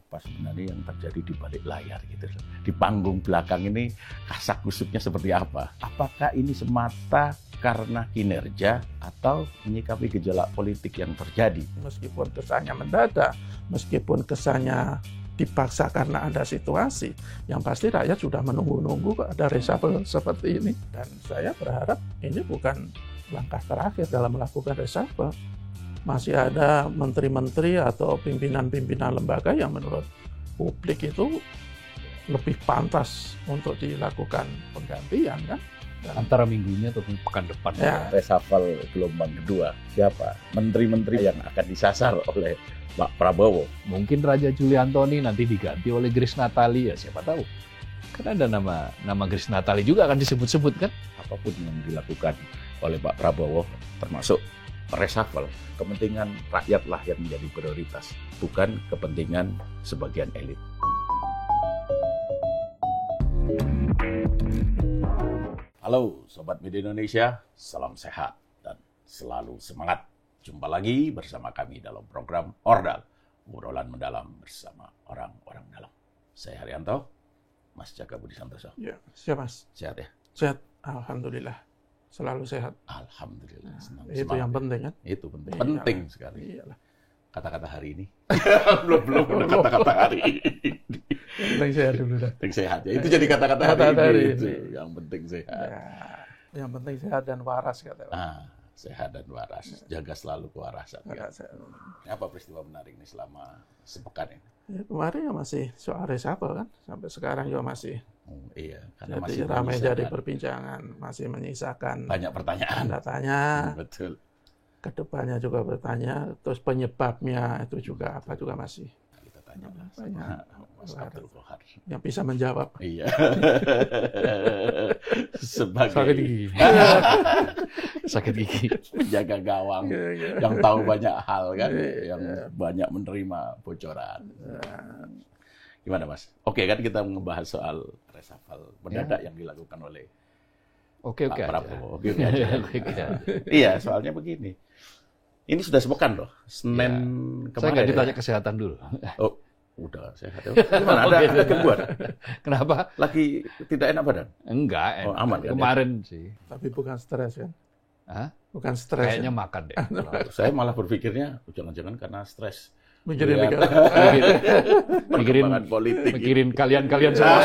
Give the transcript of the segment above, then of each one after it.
apa sebenarnya yang terjadi di balik layar gitu. Di panggung belakang ini kasak-kusuknya seperti apa? Apakah ini semata karena kinerja atau menyikapi gejolak politik yang terjadi? Meskipun kesannya mendadak, meskipun kesannya dipaksa karena ada situasi, yang pasti rakyat sudah menunggu-nunggu ada reshuffle seperti ini. Dan saya berharap ini bukan langkah terakhir dalam melakukan reshuffle. Masih ada menteri-menteri atau pimpinan-pimpinan lembaga yang menurut publik itu lebih pantas untuk dilakukan penggantian kan. Antara minggu ini atau pekan depan. Ya. Reshuffle gelombang kedua, siapa? Menteri-menteri yang akan disasar oleh Pak Prabowo. Mungkin Raja Juli Antoni nanti diganti oleh Grace Natali, ya siapa tahu. Kan ada nama Grace Natali juga akan disebut-sebut kan. Apapun yang dilakukan oleh Pak Prabowo, termasuk reshuffle, kepentingan rakyatlah yang menjadi prioritas, bukan kepentingan sebagian elit. Halo Sobat Media Indonesia, salam sehat dan selalu semangat. Jumpa lagi bersama kami dalam program Ordal, obrolan mendalam bersama orang-orang dalam. Saya Haryanto, Mas Jaka Budi Santoso. Ya, siap Mas. Sehat ya? Sehat, alhamdulillah. Selalu sehat. Alhamdulillah. Senang, Itu semangat. yang penting kan? Itu penting. Iyalah. Penting sekali. Iyalah. Kata-kata hari ini. belum kata-kata hari ini. Yang penting sehat dulu dah. Penting sehat ya. Itu jadi kata-kata hari ini. Yang penting sehat. Ya, yang penting sehat dan waras katanya. Sehat dan waras. Jaga selalu kewarasan. Ya, Apa peristiwa menarik ini selama sepekan ini? ya, kemarin ya masih soal reshuffle kan. Sampai sekarang juga masih. Iya, karena Jadi masih ramai menyisakan jadi perbincangan. Masih menyisakan banyak pertanyaan. tanda tanya. Betul. Kedepannya juga bertanya. Terus penyebabnya itu juga apa juga masih. Kita tanya lah Banyak. sama Mas Abdul Kohar. Yang bisa menjawab. Iya. Sebagai Sakit gigi. Sakit gigi. penjaga gawang Iya. yang tahu banyak hal kan, Iya. yang banyak menerima bocoran. Gimana Mas? Oke kan kita membahas soal reshuffle mendadak yang dilakukan oleh Oke Pak aja. Prabowo. Oke aja. Oke aja. Iya, soalnya begini. Ini sudah sepekan loh. Senin Saya kemarin. nggak ditanya ya. kesehatan dulu. Oh, udah sehat. Gimana? Ada gangguan? Kenapa? Lagi tidak enak badan? Enggak. Oh, aman kan, Kemarin sih. Tapi bukan stres kan? Hah? Bukan stres. Kayaknya Ya? makan deh. Saya malah berpikirnya jangan-jangan karena stres. Mikirin Lihat perkembangan politik. Mikirin kalian semua.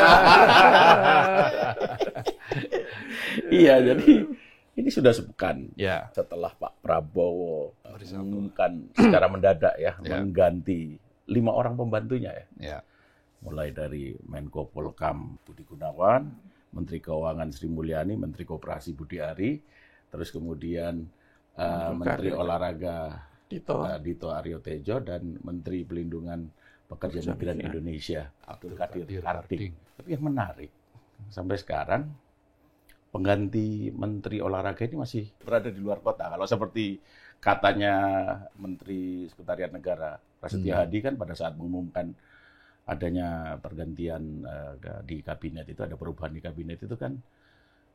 Iya, jadi ini sudah sepekan Ya. setelah Pak Prabowo mengumumkan secara mendadak ya, Ya. mengganti 5 orang pembantunya ya. Ya. Mulai dari Menko Polhukam Budi Gunawan, Menteri Keuangan Sri Mulyani, Menteri Koperasi Budi Ari, terus kemudian Menteri Olahraga Dito Aryo Tejo, dan Menteri Pelindungan Pekerja Migran Indonesia Abdul Qadir Karding. Tapi yang menarik, sampai sekarang pengganti Menteri Olahraga ini masih berada di luar kota. Kalau seperti katanya Menteri Sekretariat Negara Prasetyo Hadi kan pada saat mengumumkan adanya pergantian di kabinet itu, ada perubahan di kabinet itu kan,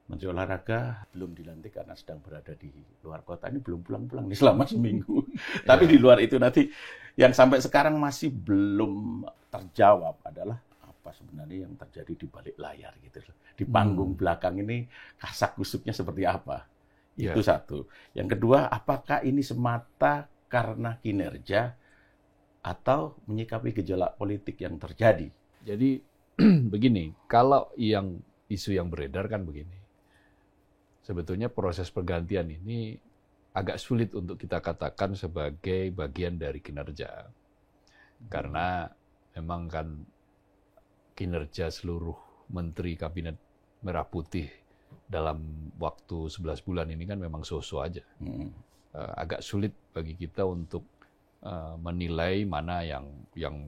Menteri Olahraga belum dilantik karena sedang berada di luar kota. Ini belum pulang-pulang nih selama seminggu. Tapi di luar itu nanti yang sampai sekarang masih belum terjawab adalah apa sebenarnya yang terjadi di balik layar gitu. Di panggung belakang ini kasak-kusuknya seperti apa? Itu satu. Yang kedua, apakah ini semata karena kinerja atau menyikapi gejolak politik yang terjadi? Jadi begini, kalau isu yang beredar kan begini. Sebetulnya proses pergantian ini agak sulit untuk kita katakan sebagai bagian dari kinerja. Karena memang kan kinerja seluruh Menteri Kabinet Merah Putih dalam waktu 11 bulan ini kan memang so-so aja. Agak sulit bagi kita untuk menilai mana yang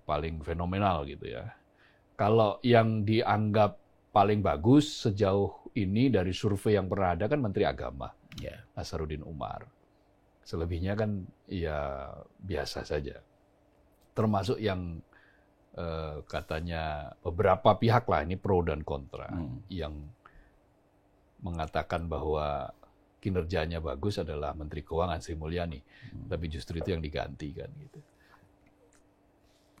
paling fenomenal gitu ya. Kalau yang dianggap paling bagus sejauh ini dari survei yang pernah ada kan Menteri Agama, Nasaruddin Umar. Selebihnya kan ya biasa saja. Termasuk yang katanya beberapa pihak lah, ini pro dan kontra, yang mengatakan bahwa kinerjanya bagus adalah Menteri Keuangan Sri Mulyani, tapi justru itu yang diganti kan gitu.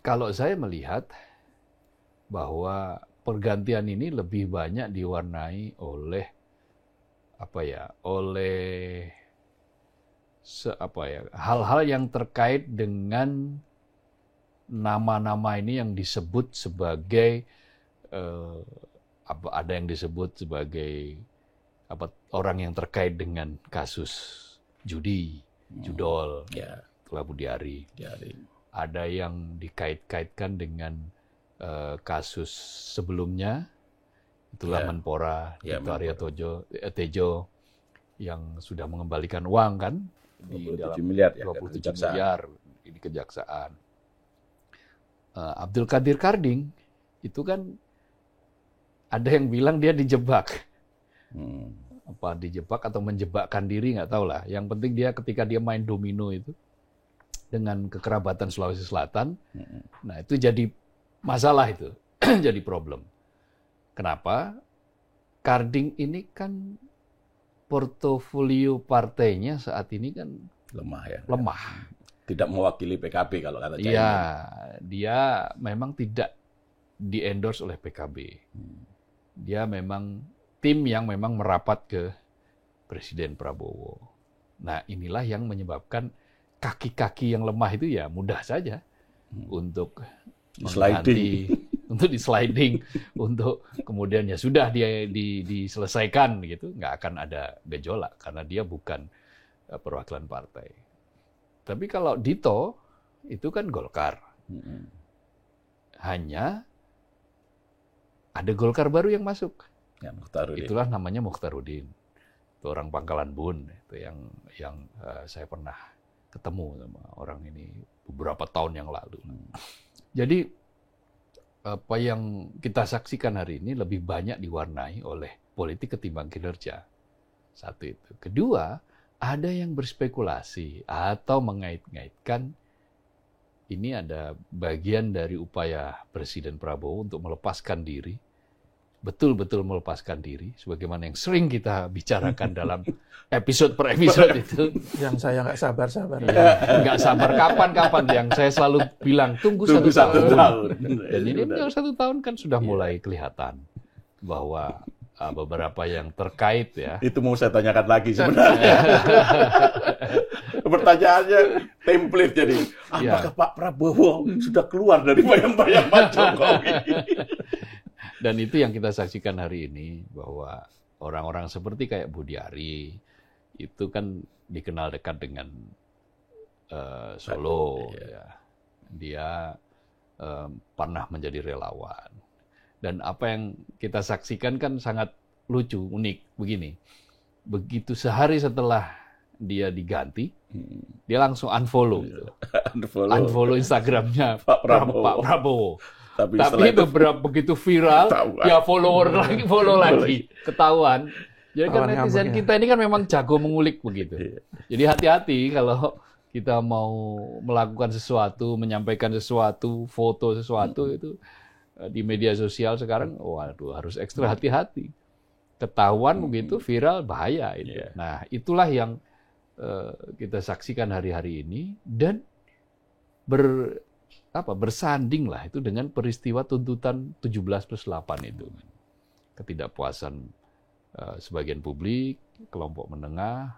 kalau saya melihat bahwa pergantian ini lebih banyak diwarnai oleh hal-hal yang terkait dengan nama-nama ini yang disebut sebagai ada yang disebut sebagai orang yang terkait dengan kasus judi, judol, itulah Budiari. Ada yang dikait-kaitkan dengan kasus sebelumnya, itulah Menpora, Dito Aryo Tejo yang sudah mengembalikan uang kan di dalam 27 miliar di kejaksaan. Abdul Qadir Karding itu kan ada yang bilang dia dijebak. Dijebak atau menjebakkan diri nggak tahu lah. Yang penting dia ketika dia main domino itu dengan kekerabatan Sulawesi Selatan, nah itu jadi masalah itu, jadi problem. Kenapa? Karding ini kan portofolio partainya saat ini kan lemah. Tidak mewakili PKB kalau kata Caimin. Iya, dia memang tidak di-endorse oleh PKB. Dia memang tim yang memang merapat ke Presiden Prabowo. Nah, inilah yang menyebabkan kaki-kaki yang lemah itu ya mudah saja untuk di sliding, untuk kemudian ya sudah dia diselesaikan gitu, nggak akan ada gejolak karena dia bukan perwakilan partai. Tapi kalau Dito itu kan Golkar, hanya ada Golkar baru yang masuk. Itulah namanya Mukhtaruddin. Itu orang Pangkalan Bun, itu yang saya pernah ketemu sama orang ini beberapa tahun yang lalu. Jadi apa yang kita saksikan hari ini lebih banyak diwarnai oleh politik ketimbang kinerja. Satu itu. Kedua, ada yang berspekulasi atau mengait-ngaitkan ini ada bagian dari upaya Presiden Prabowo untuk melepaskan diri, betul-betul melepaskan diri, sebagaimana yang sering kita bicarakan dalam episode per episode itu. Yang saya nggak sabar-sabar. Ya, nggak sabar kapan-kapan, yang saya selalu bilang tunggu satu tahun. Dan ini 1 tahun kan sudah mulai kelihatan bahwa beberapa yang terkait ya. Itu mau saya tanyakan lagi sebenarnya. Pertanyaannya template jadi. Apakah Pak Prabowo sudah keluar dari bayang-bayang Pak Jokowi? Dan itu yang kita saksikan hari ini, bahwa orang-orang seperti kayak Budiari itu kan dikenal dekat dengan Solo. Ya. Dia pernah menjadi relawan. Dan apa yang kita saksikan kan sangat lucu, unik begini. Begitu sehari setelah dia diganti, dia langsung unfollow. Unfollow Instagramnya Pak Prabowo. Tapi beberapa begitu viral, ya follow lagi, ketahuan. Jadi kan netizen kita ini kan memang jago mengulik begitu. Jadi hati-hati kalau kita mau melakukan sesuatu, menyampaikan sesuatu, foto sesuatu itu di media sosial sekarang, waduh harus ekstra hati-hati. Ketahuan begitu viral, bahaya itu. Nah itulah yang kita saksikan hari-hari ini dan bersanding lah itu dengan peristiwa tuntutan 17+8 itu. Ketidakpuasan sebagian publik, kelompok menengah,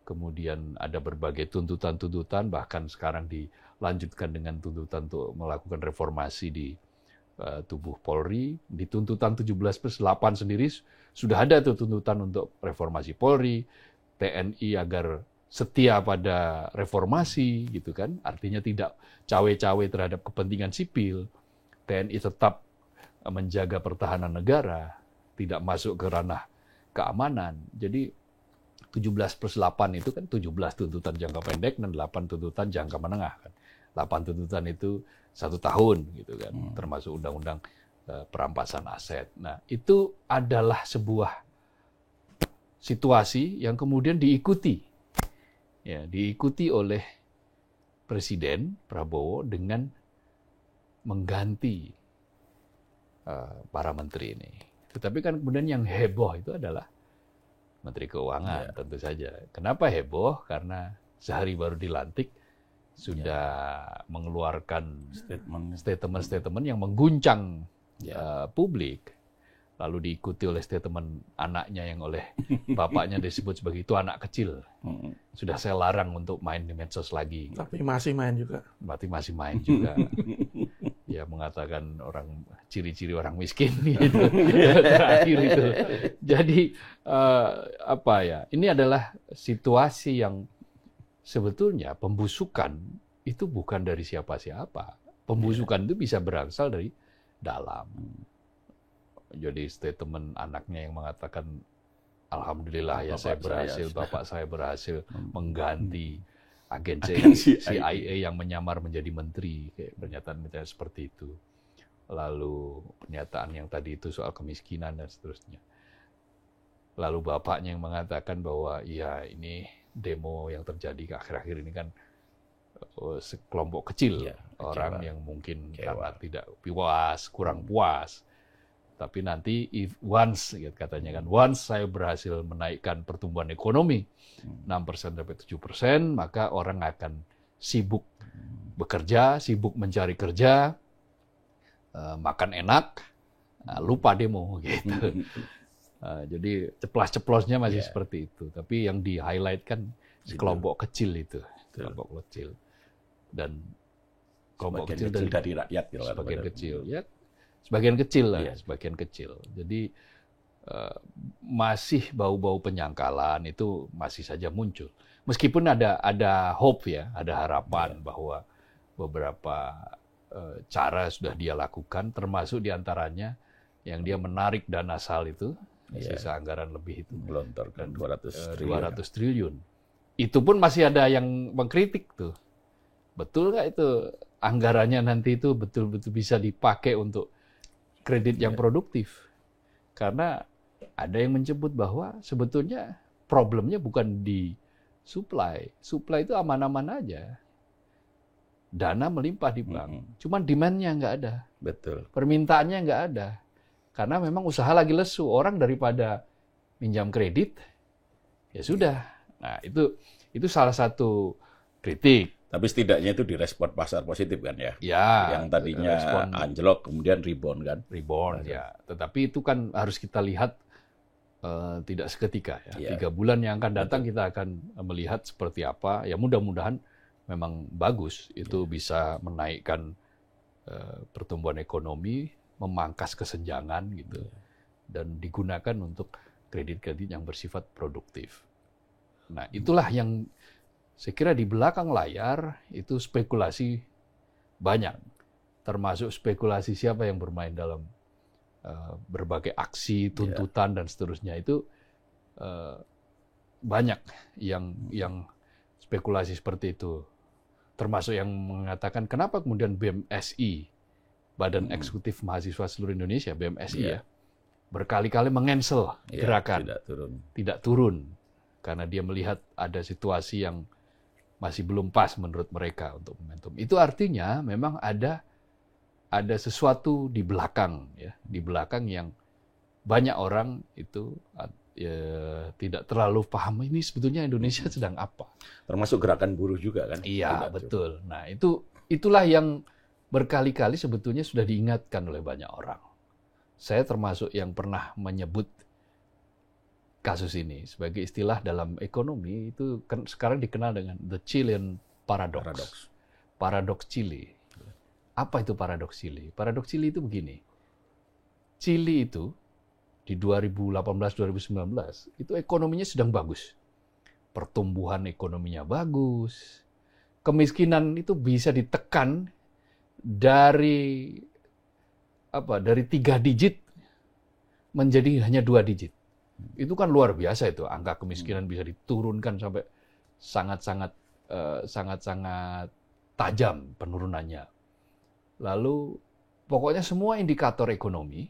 kemudian ada berbagai tuntutan-tuntutan, bahkan sekarang dilanjutkan dengan tuntutan untuk melakukan reformasi di tubuh Polri. Di tuntutan 17+8 sendiri sudah ada tuh tuntutan untuk reformasi Polri, TNI agar setia pada reformasi gitu kan, artinya tidak cawe-cawe terhadap kepentingan sipil, TNI tetap menjaga pertahanan negara, tidak masuk ke ranah keamanan. Jadi 17+8 itu kan 17 tuntutan jangka pendek dan 8 tuntutan jangka menengah kan. 8 tuntutan itu 1 tahun gitu kan, termasuk undang-undang perampasan aset. Nah, itu adalah sebuah situasi yang kemudian diikuti oleh Presiden Prabowo dengan mengganti para menteri ini. Tetapi kan kemudian yang heboh itu adalah Menteri Keuangan tentu saja. Kenapa heboh? Karena sehari baru dilantik sudah mengeluarkan statement-statement yang mengguncang publik, lalu diikuti oleh statement anaknya yang oleh bapaknya disebut sebagai itu anak kecil. Sudah saya larang untuk main di medsos lagi. Tapi masih main juga. Berarti masih main juga. Ya mengatakan orang ciri-ciri orang miskin gitu. Terakhir itu. Jadi ini adalah situasi yang sebetulnya pembusukan itu bukan dari siapa-siapa. Pembusukan itu bisa berasal dari dalam. Jadi statement anaknya yang mengatakan, alhamdulillah ya saya berhasil, bapak saya berhasil mengganti agen CIA yang menyamar menjadi menteri, kayak pernyataan seperti itu. Lalu pernyataan yang tadi itu soal kemiskinan dan seterusnya. Lalu bapaknya yang mengatakan bahwa ya ini demo yang terjadi akhir-akhir ini kan sekelompok kecil orang yang mungkin karena tidak puas, kurang puas. Tapi nanti once saya berhasil menaikkan pertumbuhan ekonomi 6% sampai 7%, maka orang akan sibuk bekerja, sibuk mencari kerja, makan enak, lupa demo gitu. Jadi ceplas-ceplosnya masih seperti itu. Tapi yang di-highlight kan sekelompok kecil itu, kelompok kecil. Dan kelompok kecil dari rakyat. Sebagian kecil, ya. Sebagian kecil lah, sebagian kecil. Jadi masih bau-bau penyangkalan itu masih saja muncul. Meskipun ada hope ya, ada harapan bahwa beberapa cara sudah dia lakukan, termasuk diantaranya yang dia menarik dana SAL itu, sisa anggaran lebih itu, melontarkan 200 triliun. Itu pun masih ada yang mengkritik tuh. Betul nggak itu anggarannya nanti itu betul-betul bisa dipakai untuk kredit yang produktif? Karena ada yang menyebut bahwa sebetulnya problemnya bukan di supply. Supply itu aman-aman aja. Dana melimpah di bank. Cuman demand-nya nggak ada. Betul. Permintaannya nggak ada. Karena memang usaha lagi lesu. Orang daripada minjam kredit, ya sudah. Nah, itu salah satu kritik. Tapi setidaknya itu direspon pasar positif kan ya? Ya. Yang tadinya anjlok kemudian rebound kan? Rebound ya. Tetapi itu kan harus kita lihat tidak seketika ya. 3 bulan yang akan datang kita akan melihat seperti apa. Ya mudah-mudahan memang bagus. Itu bisa menaikkan pertumbuhan ekonomi, memangkas kesenjangan gitu. Dan digunakan untuk kredit-kredit yang bersifat produktif. Nah, itulah yang saya kira di belakang layar itu spekulasi banyak, termasuk spekulasi siapa yang bermain dalam berbagai aksi, tuntutan dan seterusnya itu banyak yang spekulasi seperti itu, termasuk yang mengatakan kenapa kemudian BMSI, Badan Eksekutif Mahasiswa Seluruh Indonesia (BMSI) berkali-kali mengcancel gerakan, tidak turun karena dia melihat ada situasi yang masih belum pas menurut mereka untuk momentum. Itu artinya memang ada sesuatu di belakang ya, di belakang yang banyak orang itu tidak terlalu paham ini sebetulnya Indonesia sedang apa. Termasuk gerakan buruh juga kan? Iya, betul. Nah, itulah yang berkali-kali sebetulnya sudah diingatkan oleh banyak orang. Saya termasuk yang pernah menyebut kasus ini sebagai istilah dalam ekonomi itu sekarang dikenal dengan the Chilean paradox. Paradoks Chile. Apa itu paradoks Chile? Paradoks Chile itu begini. Chile itu di 2018-2019 itu ekonominya sedang bagus. Pertumbuhan ekonominya bagus. Kemiskinan itu bisa ditekan dari 3 digit menjadi hanya 2 digit. Itu kan luar biasa itu, angka kemiskinan bisa diturunkan sampai sangat-sangat tajam penurunannya. Lalu pokoknya semua indikator ekonomi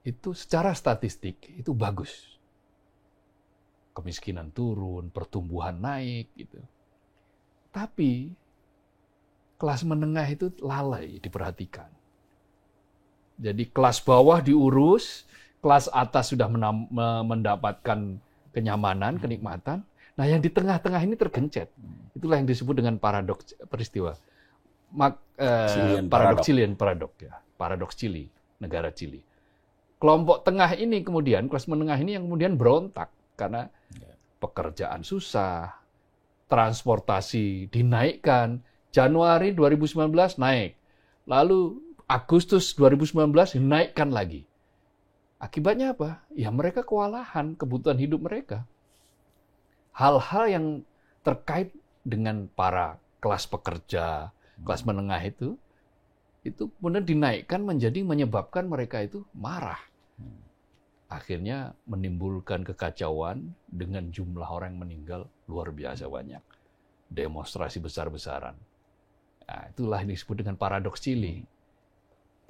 itu secara statistik itu bagus. Kemiskinan turun, pertumbuhan naik gitu. Tapi kelas menengah itu lalai diperhatikan. Jadi kelas bawah diurus, kelas atas sudah mendapatkan kenyamanan, kenikmatan. Nah, yang di tengah-tengah ini tergencet. Itulah yang disebut dengan paradoks peristiwa. Paradoks Chili, negara Chili. Kelompok tengah ini kemudian, kelas menengah ini yang kemudian berontak karena pekerjaan susah, transportasi dinaikkan, Januari 2019 naik, lalu Agustus 2019 dinaikkan lagi. Akibatnya apa? Ya mereka kewalahan kebutuhan hidup mereka. Hal-hal yang terkait dengan para kelas pekerja, kelas menengah itu kemudian dinaikkan menyebabkan mereka itu marah. Akhirnya menimbulkan kekacauan dengan jumlah orang yang meninggal luar biasa banyak. Demonstrasi besar-besaran. Nah, itulah yang disebut dengan paradoks Chili.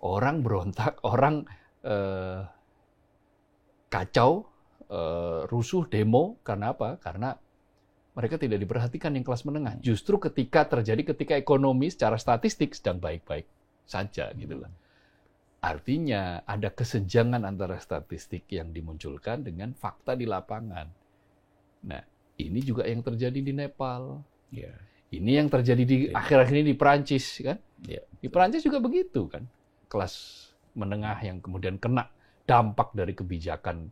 Orang berontak, orang kacau, rusuh, demo, karena apa? Karena mereka tidak diperhatikan yang kelas menengah. Justru ketika ekonomi secara statistik sedang baik-baik saja, gitu loh. Artinya ada kesenjangan antara statistik yang dimunculkan dengan fakta di lapangan. Nah, ini juga yang terjadi di Nepal. Yeah. Ini yang terjadi di akhir-akhir ini di Perancis, kan? Yeah. Di Perancis juga begitu, kan? Kelas menengah yang kemudian kena dampak dari kebijakan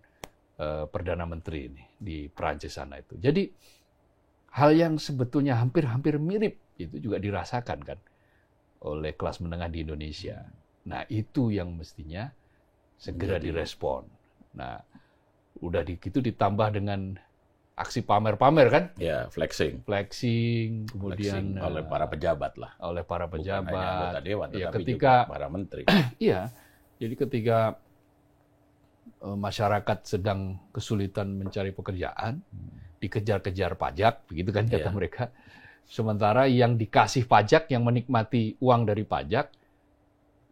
Perdana Menteri ini di Perancis sana itu. Jadi hal yang sebetulnya hampir-hampir mirip itu juga dirasakan kan oleh kelas menengah di Indonesia. Nah, itu yang mestinya segera direspon. Nah, udah gitu ditambah dengan aksi pamer-pamer kan? Ya, flexing, kemudian oleh para pejabat lah. Oleh para pejabat. Bukan hanya anggota dewan, ya, tetapi ketika juga para menteri. Iya. Jadi ketika masyarakat sedang kesulitan mencari pekerjaan, dikejar-kejar pajak, begitu kan kata mereka. Sementara yang dikasih pajak, yang menikmati uang dari pajak,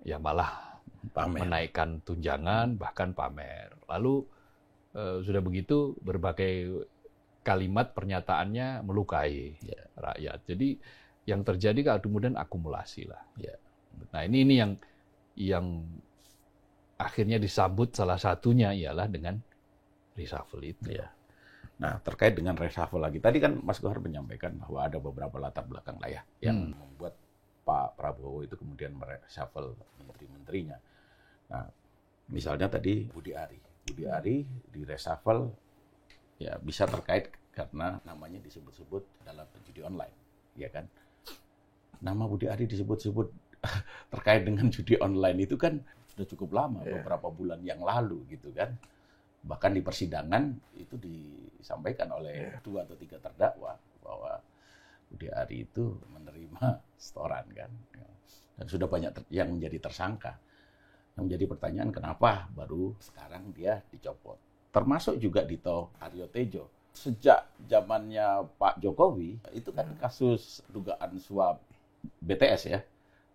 ya malah menaikkan tunjangan, bahkan pamer. Lalu sudah begitu berbagai kalimat pernyataannya melukai rakyat. Jadi yang terjadi kemudian akumulasi lah. Nah ini yang akhirnya disambut salah satunya ialah dengan reshuffle itu. Nah, terkait dengan reshuffle lagi, tadi kan Mas Gohar menyampaikan bahwa ada beberapa latar belakang lah ya yang membuat Pak Prabowo itu kemudian mereshuffle menteri-menterinya. Nah, misalnya tadi Budi Ari di reshuffle ya bisa terkait karena namanya disebut-sebut dalam judi online, ya kan? Nama Budi Ari disebut-sebut terkait dengan judi online itu kan sudah cukup lama, beberapa bulan yang lalu gitu kan. Bahkan di persidangan itu disampaikan oleh 2 atau 3 terdakwa bahwa Budi Ari itu menerima setoran kan. Dan sudah banyak yang menjadi tersangka. Yang menjadi pertanyaan kenapa baru sekarang dia dicopot. Termasuk juga Dito Aryo Tejo. Sejak zamannya Pak Jokowi, itu kan kasus dugaan suap BTS ya,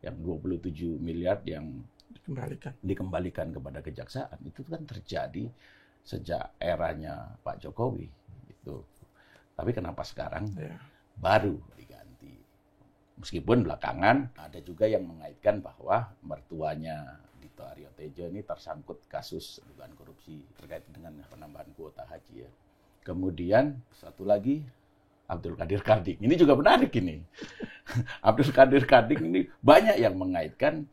yang 27 miliar yang dikembalikan kepada kejaksaan. Itu kan terjadi sejak eranya Pak Jokowi. Itu. Tapi kenapa sekarang baru diganti? Meskipun belakangan ada juga yang mengaitkan bahwa mertuanya Dito Aryo Tejo ini tersangkut kasus dugaan korupsi terkait dengan penambahan kuota haji ya. Kemudian satu lagi Abdul Qadir Karding. Ini juga menarik ini. Abdul Qadir Karding ini banyak yang mengaitkan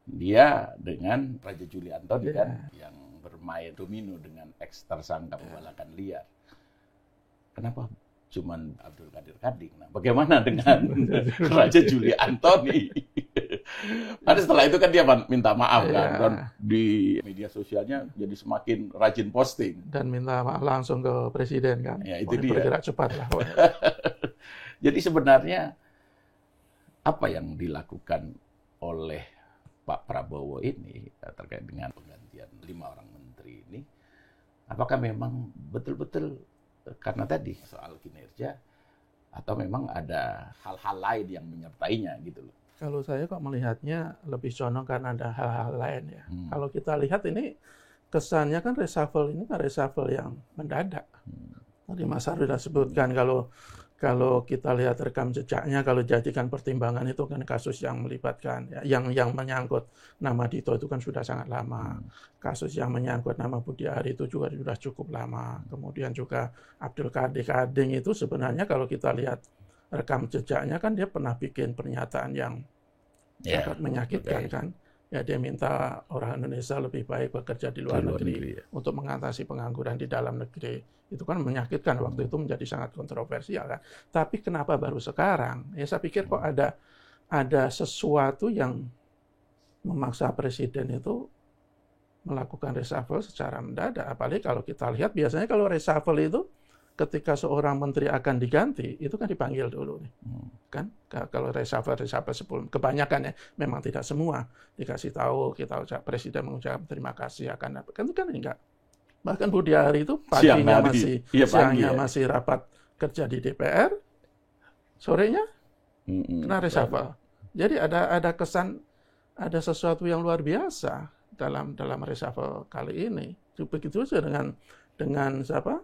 dia dengan Raja Juli Antoni kan yang bermain domino dengan ex tersangka pembalakan liar. Kenapa cuman Abdul Qadir Karding? Nah, bagaimana dengan Raja Juli Antoni? Karena setelah itu kan dia minta maaf kan, dan di media sosialnya jadi semakin rajin posting dan minta maaf langsung ke presiden kan. Ya, itu dia. Bergerak cepat lah. Jadi sebenarnya apa yang dilakukan oleh Pak Prabowo ini terkait dengan penggantian 5 orang menteri ini, apakah memang betul-betul karena tadi soal kinerja atau memang ada hal-hal lain yang menyertainya gitu loh? Kalau saya kok melihatnya lebih condong karena ada hal-hal lain ya. Kalau kita lihat ini kesannya kan reshuffle ini kan reshuffle yang mendadak. Tadi Mas Arwi sudah sebutkan kalau kalau kita lihat rekam jejaknya, kalau jadikan pertimbangan itu kan kasus yang melibatkan, ya, yang menyangkut nama Dito itu kan sudah sangat lama. Kasus yang menyangkut nama Budi Ari itu juga sudah cukup lama. Kemudian juga Abdul Qadir Kading itu sebenarnya kalau kita lihat rekam jejaknya kan dia pernah bikin pernyataan yang sangat menyakitkan kan. Ya, dia minta orang Indonesia lebih baik bekerja di luar negeri ya, untuk mengatasi pengangguran di dalam negeri. Itu kan menyakitkan, waktu itu menjadi sangat kontroversial kan. Tapi kenapa baru sekarang? Ya saya pikir kok ada sesuatu yang memaksa presiden itu melakukan reshuffle secara mendadak. Apalagi kalau kita lihat biasanya kalau reshuffle itu ketika seorang menteri akan diganti, itu kan dipanggil dulu nih. Kan kalau reshuffle sebelum, kebanyakan ya, memang tidak semua dikasih tahu, kita ucap presiden mengucap terima kasih akan apa. Kan itu kan enggak. Bahkan Budi Ari itu paginya siangnya masih rapat kerja di DPR, sorenya kena reshuffle. Jadi ada kesan, ada sesuatu yang luar biasa dalam reshuffle kali ini. Begitu saja dengan siapa?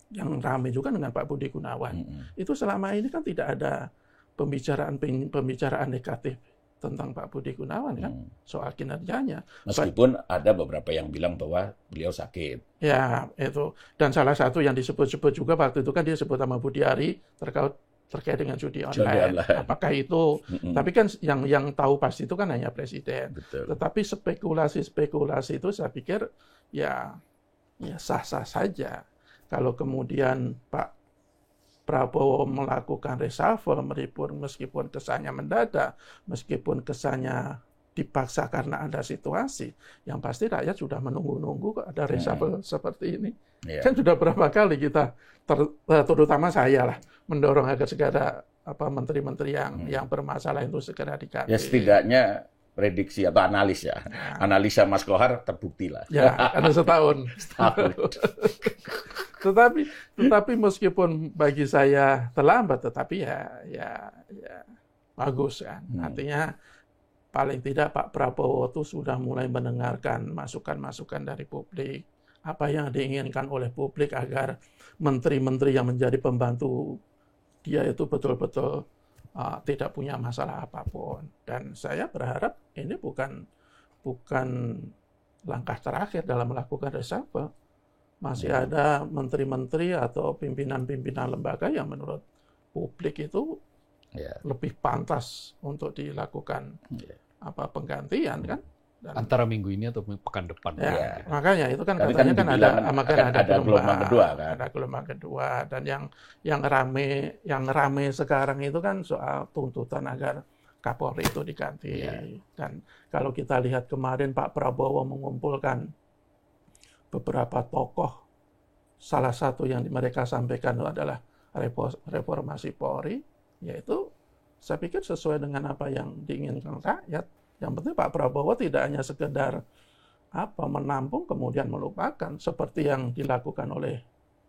Yang ramai juga dengan Pak Budi Gunawan. Itu selama ini kan tidak ada pembicaraan negatif tentang Pak Budi Gunawan kan, soal kinerjanya. Meskipun ada beberapa yang bilang bahwa beliau sakit. Ya, itu. Dan salah satu yang disebut-sebut juga waktu itu kan dia sebut nama Budi Ari terkait dengan judi online. Apakah itu? Tapi kan yang tahu pasti itu kan hanya presiden. Betul. Tetapi spekulasi itu saya pikir ya sah-sah saja. Kalau kemudian Pak Prabowo melakukan reshuffle, meskipun kesannya mendadak, meskipun kesannya dipaksa karena ada situasi, yang pasti rakyat sudah menunggu-nunggu ada reshuffle seperti ini. Kan sudah berapa kali kita, terutama saya lah, mendorong agar segera menteri-menteri yang bermasalah itu segera diganti. Ya setidaknya prediksi atau analisa Mas Kohar terbukti lah. Ya, ada setahun. Tetapi meskipun bagi saya terlambat, tetapi ya bagus kan. Artinya paling tidak Pak Prabowo itu sudah mulai mendengarkan masukan-masukan dari publik, apa yang diinginkan oleh publik agar menteri-menteri yang menjadi pembantu dia itu betul-betul tidak punya masalah apapun. Dan saya berharap ini bukan langkah terakhir dalam melakukan reshuffle. Masih ada menteri-menteri atau pimpinan-pimpinan lembaga yang menurut publik itu lebih pantas untuk dilakukan penggantian kan. Antara minggu ini atau pekan depan. Ya, makanya itu kan katanya kan ada gelombang kedua kan. Ada gelombang kedua, dan yang rame sekarang itu kan soal tuntutan agar Kapolri itu diganti. Dan kalau kita lihat kemarin Pak Prabowo mengumpulkan beberapa tokoh, salah satu yang mereka sampaikan adalah reformasi Polri, yaitu saya pikir sesuai dengan apa yang diinginkan rakyat. Yang penting Pak Prabowo tidak hanya sekedar menampung kemudian melupakan seperti yang dilakukan oleh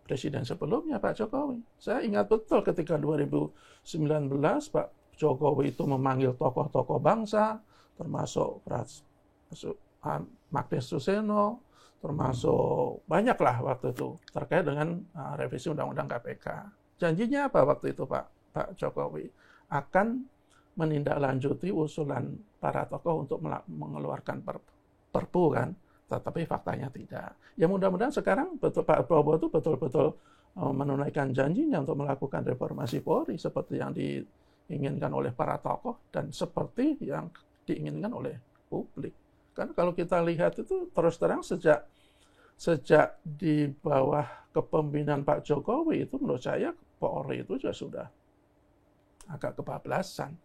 presiden sebelumnya Pak Jokowi. Saya ingat betul ketika 2019 Pak Jokowi itu memanggil tokoh-tokoh bangsa, termasuk Magnes Suseno, termasuk banyaklah waktu itu terkait dengan revisi Undang-Undang KPK. Janjinya apa waktu itu Pak Jokowi? Akan menindaklanjuti usulan para tokoh untuk mengeluarkan perpu kan, tetapi faktanya tidak. Ya mudah-mudahan sekarang Pak Prabowo itu betul-betul menunaikan janjinya untuk melakukan reformasi Polri seperti yang diinginkan oleh para tokoh dan seperti yang diinginkan oleh publik. Kan kalau kita lihat itu terus terang sejak di bawah kepemimpinan Pak Jokowi itu menurut saya Polri itu sudah agak kebablasan.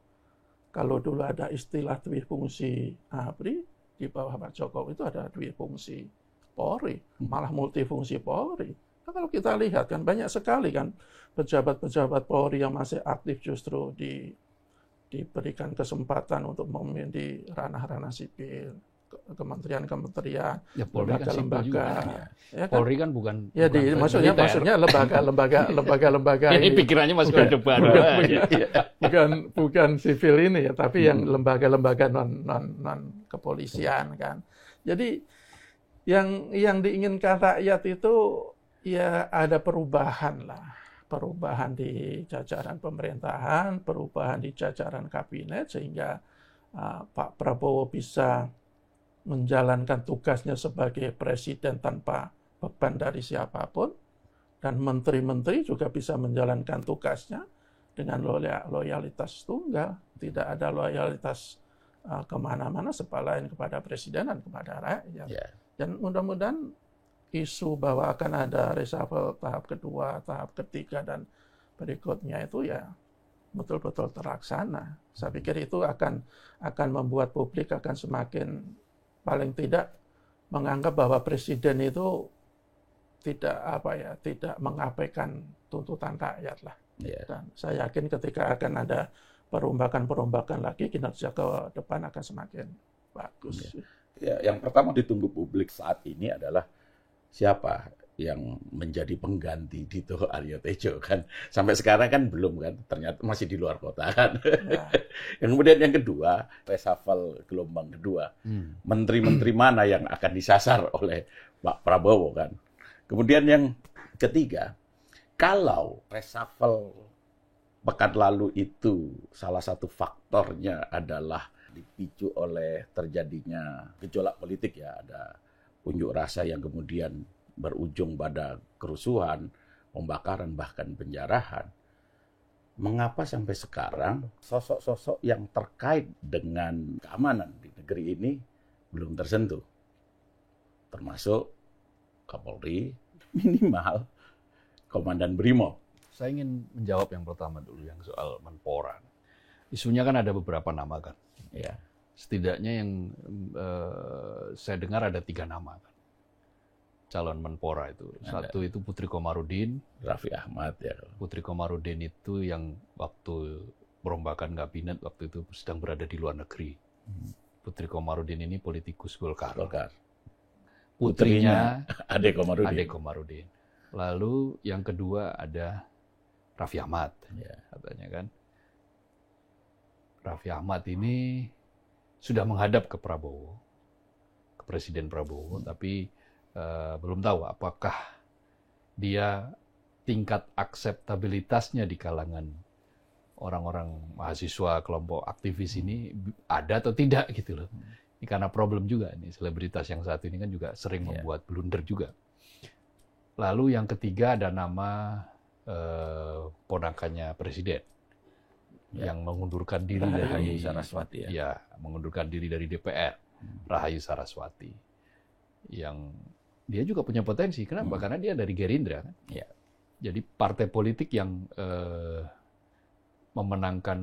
Kalau dulu ada istilah dwifungsi ABRI, di bawah Pak Jokowi itu ada dwifungsi Polri, malah multifungsi Polri. Nah, kalau kita lihat kan banyak sekali kan pejabat-pejabat Polri yang masih aktif justru diberikan kesempatan untuk memimpin di ranah-ranah sipil, kementerian-kementerian, ya, lembaga-lembaga. Ya, kan? Polri kan bukan maksudnya lembaga-lembaga. Ini pikirannya masih ke depan. Bukan sipil ini ya, tapi yang lembaga-lembaga non kepolisian kan. Jadi yang diinginkan rakyat itu ya ada perubahan lah. perubahan di jajaran pemerintahan, perubahan di jajaran kabinet, sehingga Pak Prabowo bisa menjalankan tugasnya sebagai presiden tanpa beban dari siapapun, dan menteri-menteri juga bisa menjalankan tugasnya dengan loyalitas tunggal, tidak ada loyalitas kemana-mana selain kepada presiden dan kepada rakyat. Yeah. Dan mudah-mudahan isu bahwa akan ada reshuffle tahap kedua, tahap ketiga, dan berikutnya itu ya betul-betul terlaksana. Saya pikir itu akan membuat publik akan semakin, paling tidak, menganggap bahwa presiden itu tidak mengabaikan tuntutan rakyat lah. Yeah. Dan saya yakin ketika akan ada perombakan lagi, kinerja ke depan akan semakin bagus. Ya, yang pertama ditunggu publik saat ini adalah siapa yang menjadi pengganti Dito Aryo Tejo kan. Sampai sekarang kan belum kan, ternyata masih di luar kota kan. Ya. Kemudian yang kedua, reshuffle gelombang kedua. Menteri-menteri mana yang akan disasar oleh Pak Prabowo kan. Kemudian yang ketiga, kalau reshuffle pekan lalu itu salah satu faktornya adalah dipicu oleh terjadinya gejolak politik ya, ada unjuk rasa yang kemudian berujung pada kerusuhan, pembakaran, bahkan penjarahan. Mengapa sampai sekarang sosok-sosok yang terkait dengan keamanan di negeri ini belum tersentuh? Termasuk Kapolri, minimal Komandan Brimob. Saya ingin menjawab yang pertama dulu, yang soal Menpora. Isunya kan ada beberapa nama kan. Ya. Setidaknya yang saya dengar ada 3 nama kan. Calon Menpora itu. Satu itu Putri Komarudin. Raffi Ahmad ya. Putri Komarudin itu yang waktu perombakan kabinet waktu itu sedang berada di luar negeri. Putri Komarudin ini politikus Golkar. Putrinya Ade Komarudin. Lalu yang kedua ada Raffi Ahmad, ya, katanya kan. Raffi Ahmad ini sudah menghadap ke Prabowo, ke Presiden Prabowo, tapi belum tahu apakah dia tingkat akseptabilitasnya di kalangan orang-orang mahasiswa, kelompok aktivis ini ada atau tidak gitu loh. Ini karena problem juga nih, selebritas yang satu ini kan juga sering membuat blunder juga. Lalu yang ketiga ada nama ponakannya presiden yang mengundurkan diri Rahayu Saraswati mengundurkan diri dari DPR, Rahayu Saraswati, yang dia juga punya potensi. Kenapa? Karena dia dari Gerindra kan. Ya. Jadi partai politik yang memenangkan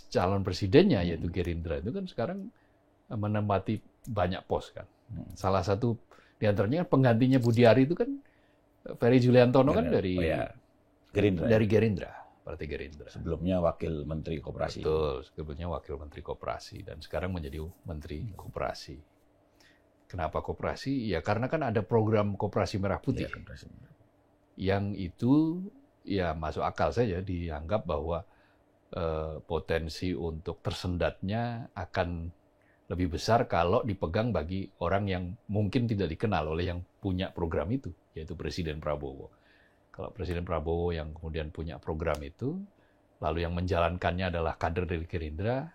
calon presidennya yaitu Gerindra itu kan sekarang menempati banyak pos kan. Salah satu di antaranya penggantinya Budiari itu kan Ferry Juliantono kan dari Gerindra. Dari Gerindra, Partai Gerindra. Sebelumnya Wakil Menteri Koperasi. Betul, sebelumnya Wakil Menteri Koperasi dan sekarang menjadi Menteri Koperasi. Kenapa koperasi? Ya karena kan ada program Koperasi Merah Putih. Yang itu ya masuk akal saja dianggap bahwa potensi untuk tersendatnya akan lebih besar kalau dipegang bagi orang yang mungkin tidak dikenal oleh yang punya program itu, yaitu Presiden Prabowo. Kalau Presiden Prabowo yang kemudian punya program itu, lalu yang menjalankannya adalah kader dari Gerindra,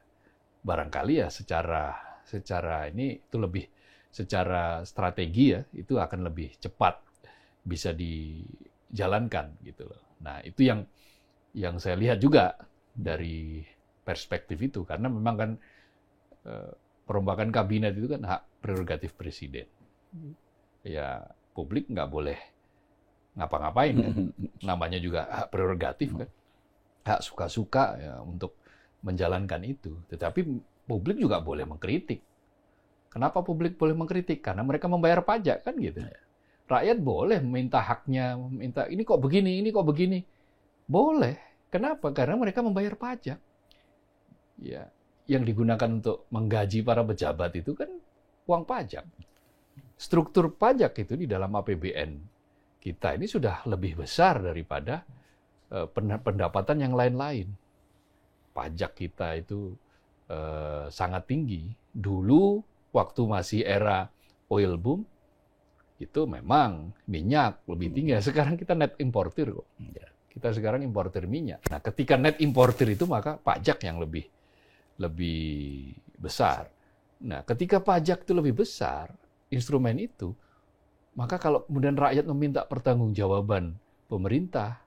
barangkali ya secara ini itu lebih secara strategi ya, itu akan lebih cepat bisa dijalankan gitu loh. Nah, itu yang saya lihat juga dari perspektif itu, karena memang kan perombakan kabinet itu kan hak prerogatif presiden. Ya, publik nggak boleh ngapa-ngapain kan. Namanya juga hak prerogatif kan. Hak suka-suka ya, untuk menjalankan itu. Tetapi publik juga boleh mengkritik. Kenapa publik boleh mengkritik? Karena mereka membayar pajak kan gitu. Rakyat boleh minta haknya, minta ini kok begini, ini kok begini. Boleh. Kenapa? Karena mereka membayar pajak. Ya, yang digunakan untuk menggaji para pejabat itu kan uang pajak. Struktur pajak itu di dalam APBN kita ini sudah lebih besar daripada pendapatan yang lain-lain. Pajak kita itu sangat tinggi. Dulu waktu masih era oil boom, itu memang minyak lebih tinggi. Sekarang kita net importer kok. Kita sekarang importer minyak. Nah, ketika net importer itu maka pajak yang lebih besar. Nah, ketika pajak itu lebih besar, instrumen itu, maka kalau kemudian rakyat meminta pertanggungjawaban pemerintah,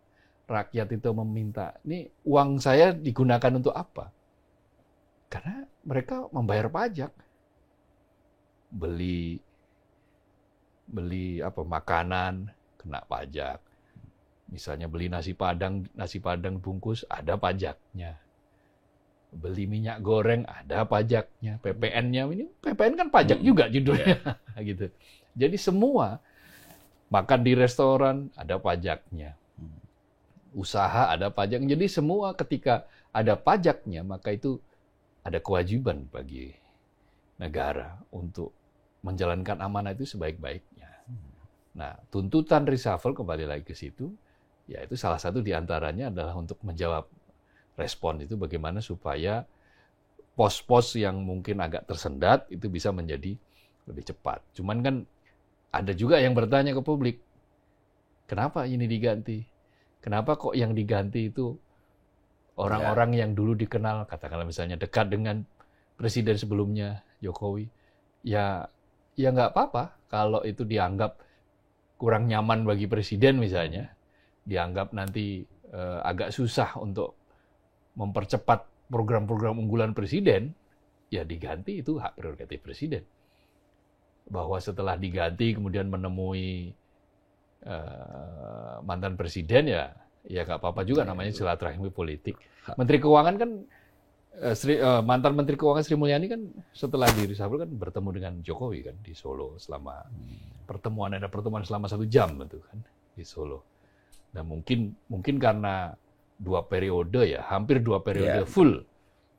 rakyat itu meminta, ini uang saya digunakan untuk apa? Karena mereka membayar pajak. Beli makanan kena pajak. Misalnya beli nasi padang bungkus ada pajaknya. Beli minyak goreng ada pajaknya, PPN-nya ini PPN kan pajak juga judulnya gitu. Jadi semua makan di restoran ada pajaknya. Usaha ada pajak. Jadi semua ketika ada pajaknya maka itu ada kewajiban bagi negara untuk menjalankan amanah itu sebaik-baiknya. Nah, tuntutan reshuffle kembali lagi ke situ, yaitu salah satu diantaranya adalah untuk menjawab respon itu bagaimana supaya pos-pos yang mungkin agak tersendat itu bisa menjadi lebih cepat. Cuman kan ada juga yang bertanya ke publik, kenapa ini diganti? Kenapa kok yang diganti itu orang-orang yang dulu dikenal, katakanlah misalnya dekat dengan presiden sebelumnya, Jokowi, ya nggak apa-apa kalau itu dianggap kurang nyaman bagi presiden misalnya, dianggap nanti agak susah untuk mempercepat program-program unggulan presiden, ya diganti, itu hak prerogatif presiden. Bahwa setelah diganti kemudian menemui mantan presiden, ya nggak apa-apa juga, namanya silaturahmi politik. Menteri Keuangan kan, mantan Menteri Keuangan Sri Mulyani kan setelah di reshuffle kan bertemu dengan Jokowi kan di Solo selama ada pertemuan selama 1 jam itu kan di Solo. Nah mungkin karena 2 periode ya, hampir 2 periode full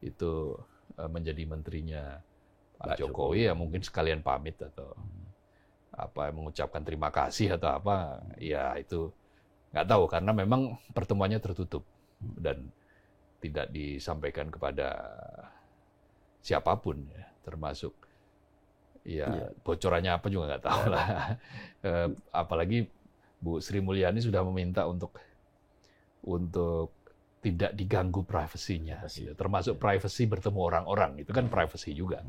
itu menjadi menterinya Pak Jokowi, ya mungkin sekalian pamit atau mengucapkan terima kasih atau apa, ya itu nggak tahu, karena memang pertemuannya tertutup dan tidak disampaikan kepada siapapun, ya, termasuk bocorannya apa juga nggak tahu lah. Apalagi Bu Sri Mulyani sudah meminta untuk tidak diganggu privasinya, gitu. Termasuk privasi bertemu orang-orang, itu kan privasi juga,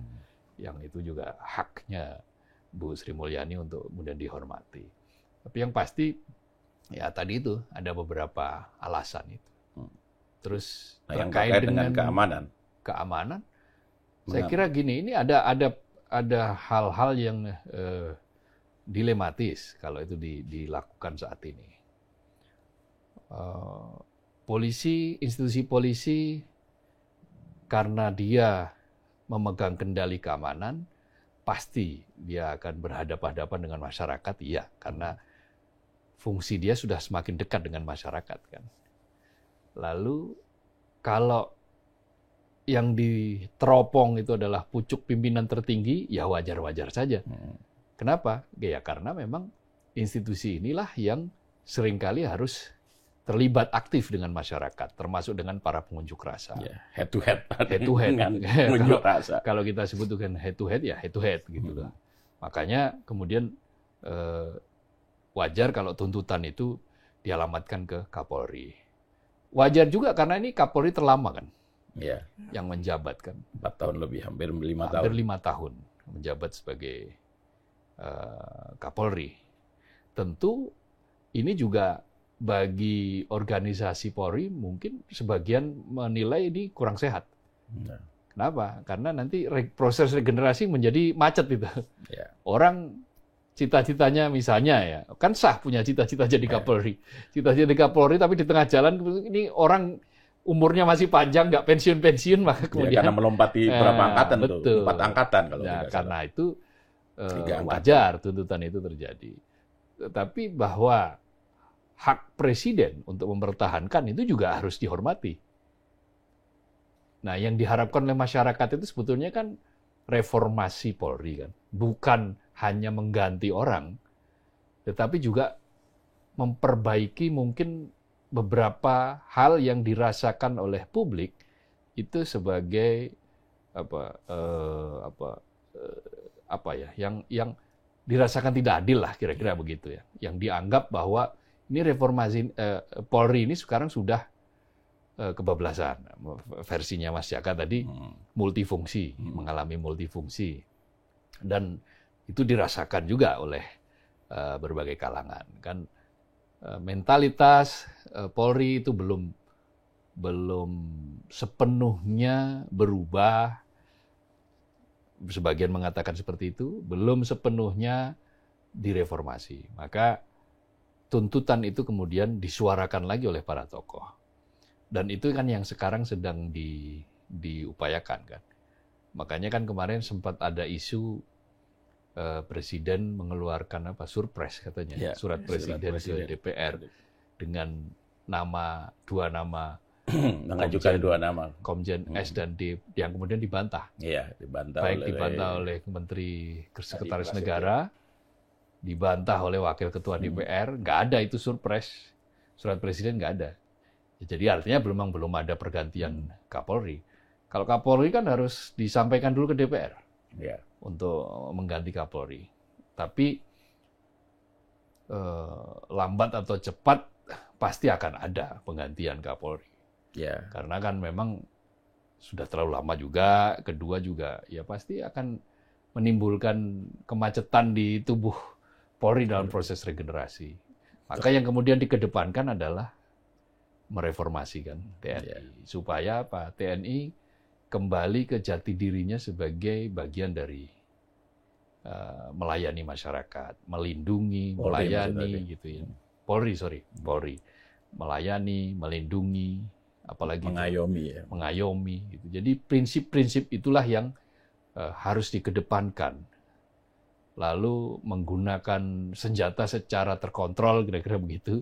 yang itu juga haknya Bu Sri Mulyani untuk kemudian dihormati. Tapi yang pasti, ya tadi itu ada beberapa alasan itu. Terus terkait dengan keamanan, saya kira gini, ini ada hal-hal yang dilematis kalau itu dilakukan saat ini. Institusi polisi karena dia memegang kendali keamanan, pasti dia akan berhadapan-hadapan dengan masyarakat, iya, karena fungsi dia sudah semakin dekat dengan masyarakat kan. Lalu kalau yang diteropong itu adalah pucuk pimpinan tertinggi, ya wajar-wajar saja. Kenapa? Ya karena memang institusi inilah yang seringkali harus terlibat aktif dengan masyarakat, termasuk dengan para pengunjuk rasa. Head to head. Pengunjuk rasa. Kalau kita sebut dengan head to head, ya head to head gitu loh. Makanya kemudian wajar kalau tuntutan itu dialamatkan ke Kapolri. Wajar juga karena ini Kapolri terlama kan, yang menjabat kan. 4 tahun lebih, hampir 5 tahun. Hampir 5 tahun menjabat sebagai Kapolri. Tentu ini juga bagi organisasi Polri mungkin sebagian menilai ini kurang sehat. Kenapa? Karena nanti proses regenerasi menjadi macet itu. Orang cita-citanya misalnya ya, kan sah punya cita-cita jadi Kapolri. Cita-cita jadi Kapolri tapi di tengah jalan ini orang umurnya masih panjang, nggak pensiun-pensiun, maka kemudian karena melompati berapa angkatan tuh? 4 angkatan kalau tidak karena salah. Itu wajar tuntutan itu terjadi. Tapi bahwa hak presiden untuk mempertahankan itu juga harus dihormati. Nah, yang diharapkan oleh masyarakat itu sebetulnya kan reformasi Polri kan, bukan hanya mengganti orang, tetapi juga memperbaiki mungkin beberapa hal yang dirasakan oleh publik itu sebagai dirasakan tidak adil lah kira-kira begitu ya. Yang dianggap bahwa ini reformasi Polri ini sekarang sudah kebablasan. Versinya Mas Jaka tadi multifungsi, mengalami multifungsi. Dan itu dirasakan juga oleh berbagai kalangan. Kan mentalitas Polri itu belum sepenuhnya berubah. Sebagian mengatakan seperti itu, belum sepenuhnya direformasi. Maka tuntutan itu kemudian disuarakan lagi oleh para tokoh. Dan itu kan yang sekarang sedang diupayakan kan. Makanya kan kemarin sempat ada isu Presiden mengeluarkan surpres katanya, surat presiden ke DPR dengan dua nama mengajukan dua nama, Komjen S dan D, yang kemudian dibantah. Iya, dibantah oleh Menteri Sekretaris Negara, dibantah oleh Wakil Ketua DPR, nggak ada itu surpres, surat presiden nggak ada. Jadi artinya belum ada pergantian Kapolri. Kalau Kapolri kan harus disampaikan dulu ke DPR untuk mengganti Kapolri. Tapi lambat atau cepat pasti akan ada penggantian Kapolri. Karena kan memang sudah terlalu lama juga. Kedua juga ya pasti akan menimbulkan kemacetan di tubuh Polri dalam proses regenerasi. Maka yang kemudian dikedepankan adalah mereformasikan TNI supaya TNI kembali ke jati dirinya sebagai bagian dari melayani masyarakat, melindungi, melayani gitu ya. Polri, melayani, melindungi, apalagi mengayomi gitu. Jadi prinsip-prinsip itulah yang harus dikedepankan. Lalu menggunakan senjata secara terkontrol kira-kira begitu,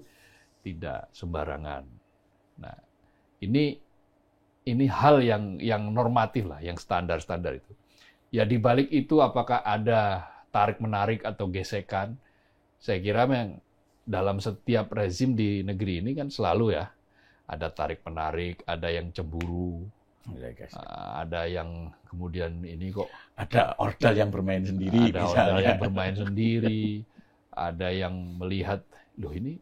tidak sembarangan. Nah, ini hal yang normatif lah, yang standar-standar itu. Ya di balik itu apakah ada tarik-menarik atau gesekan? Saya kira memang dalam setiap rezim di negeri ini kan selalu ya ada tarik-menarik, ada yang cemburu, ada yang kemudian ini kok ada ordal yang bermain sendiri, ada yang melihat loh ini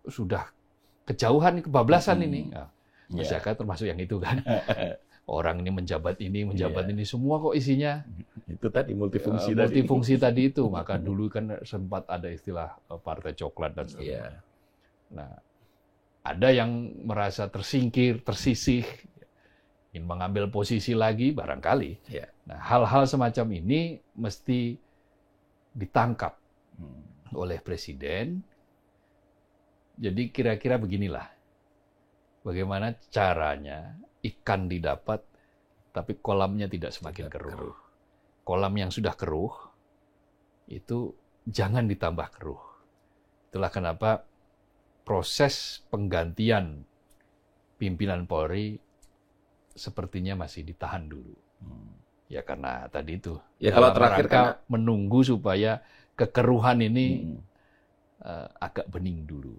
sudah kejauhan, kebablasan ini. Masyarakat termasuk yang itu kan. Orang ini menjabat ini semua kok isinya. Itu tadi multifungsi tadi itu. Maka dulu kan sempat ada istilah partai coklat dan sebagainya. Nah, ada yang merasa tersingkir, tersisih, ingin mengambil posisi lagi barangkali. Nah, hal-hal semacam ini mesti ditangkap oleh Presiden. Jadi kira-kira beginilah, bagaimana caranya ikan didapat, tapi kolamnya tidak semakin keruh. Kolam yang sudah keruh, itu jangan ditambah keruh. Itulah kenapa proses penggantian pimpinan Polri sepertinya masih ditahan dulu. Ya karena tadi itu, kalau terakhir kan menunggu supaya kekeruhan ini agak bening dulu.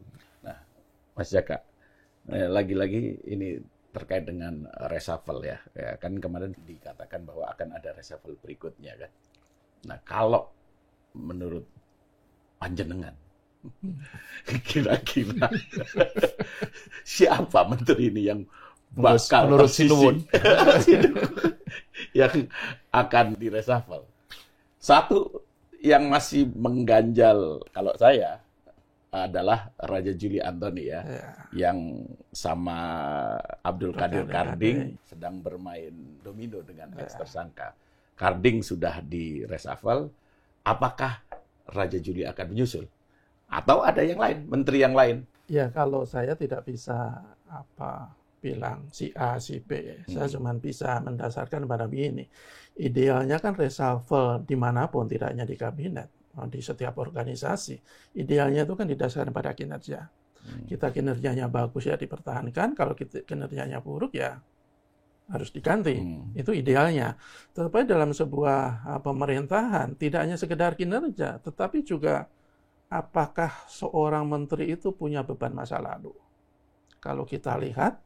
Mas Jaka, lagi-lagi ini terkait dengan reshuffle ya. Kan kemarin dikatakan bahwa akan ada reshuffle berikutnya kan. Nah, kalau menurut panjenengan, kira-kira siapa menteri ini yang bakal menurut Sinuwun yang akan direshuffle? Satu yang masih mengganjal kalau saya adalah Raja Juli Antoni yang sama Abdul Qadir Karding sedang bermain domino dengan ex tersangka. Karding sudah di reshuffle, apakah Raja Juli akan menyusul? Atau ada yang lain, menteri yang lain? Ya, kalau saya tidak bisa bilang si A, si B. Saya cuma bisa mendasarkan pada begini. Idealnya kan reshuffle dimanapun, tidak hanya di kabinet, di setiap organisasi. Idealnya itu kan didasarkan pada kinerja. Kita kinerjanya bagus ya dipertahankan, kalau kinerjanya buruk ya harus diganti. Itu idealnya. Tetapi dalam sebuah pemerintahan tidak hanya sekedar kinerja, tetapi juga apakah seorang menteri itu punya beban masa lalu. Kalau kita lihat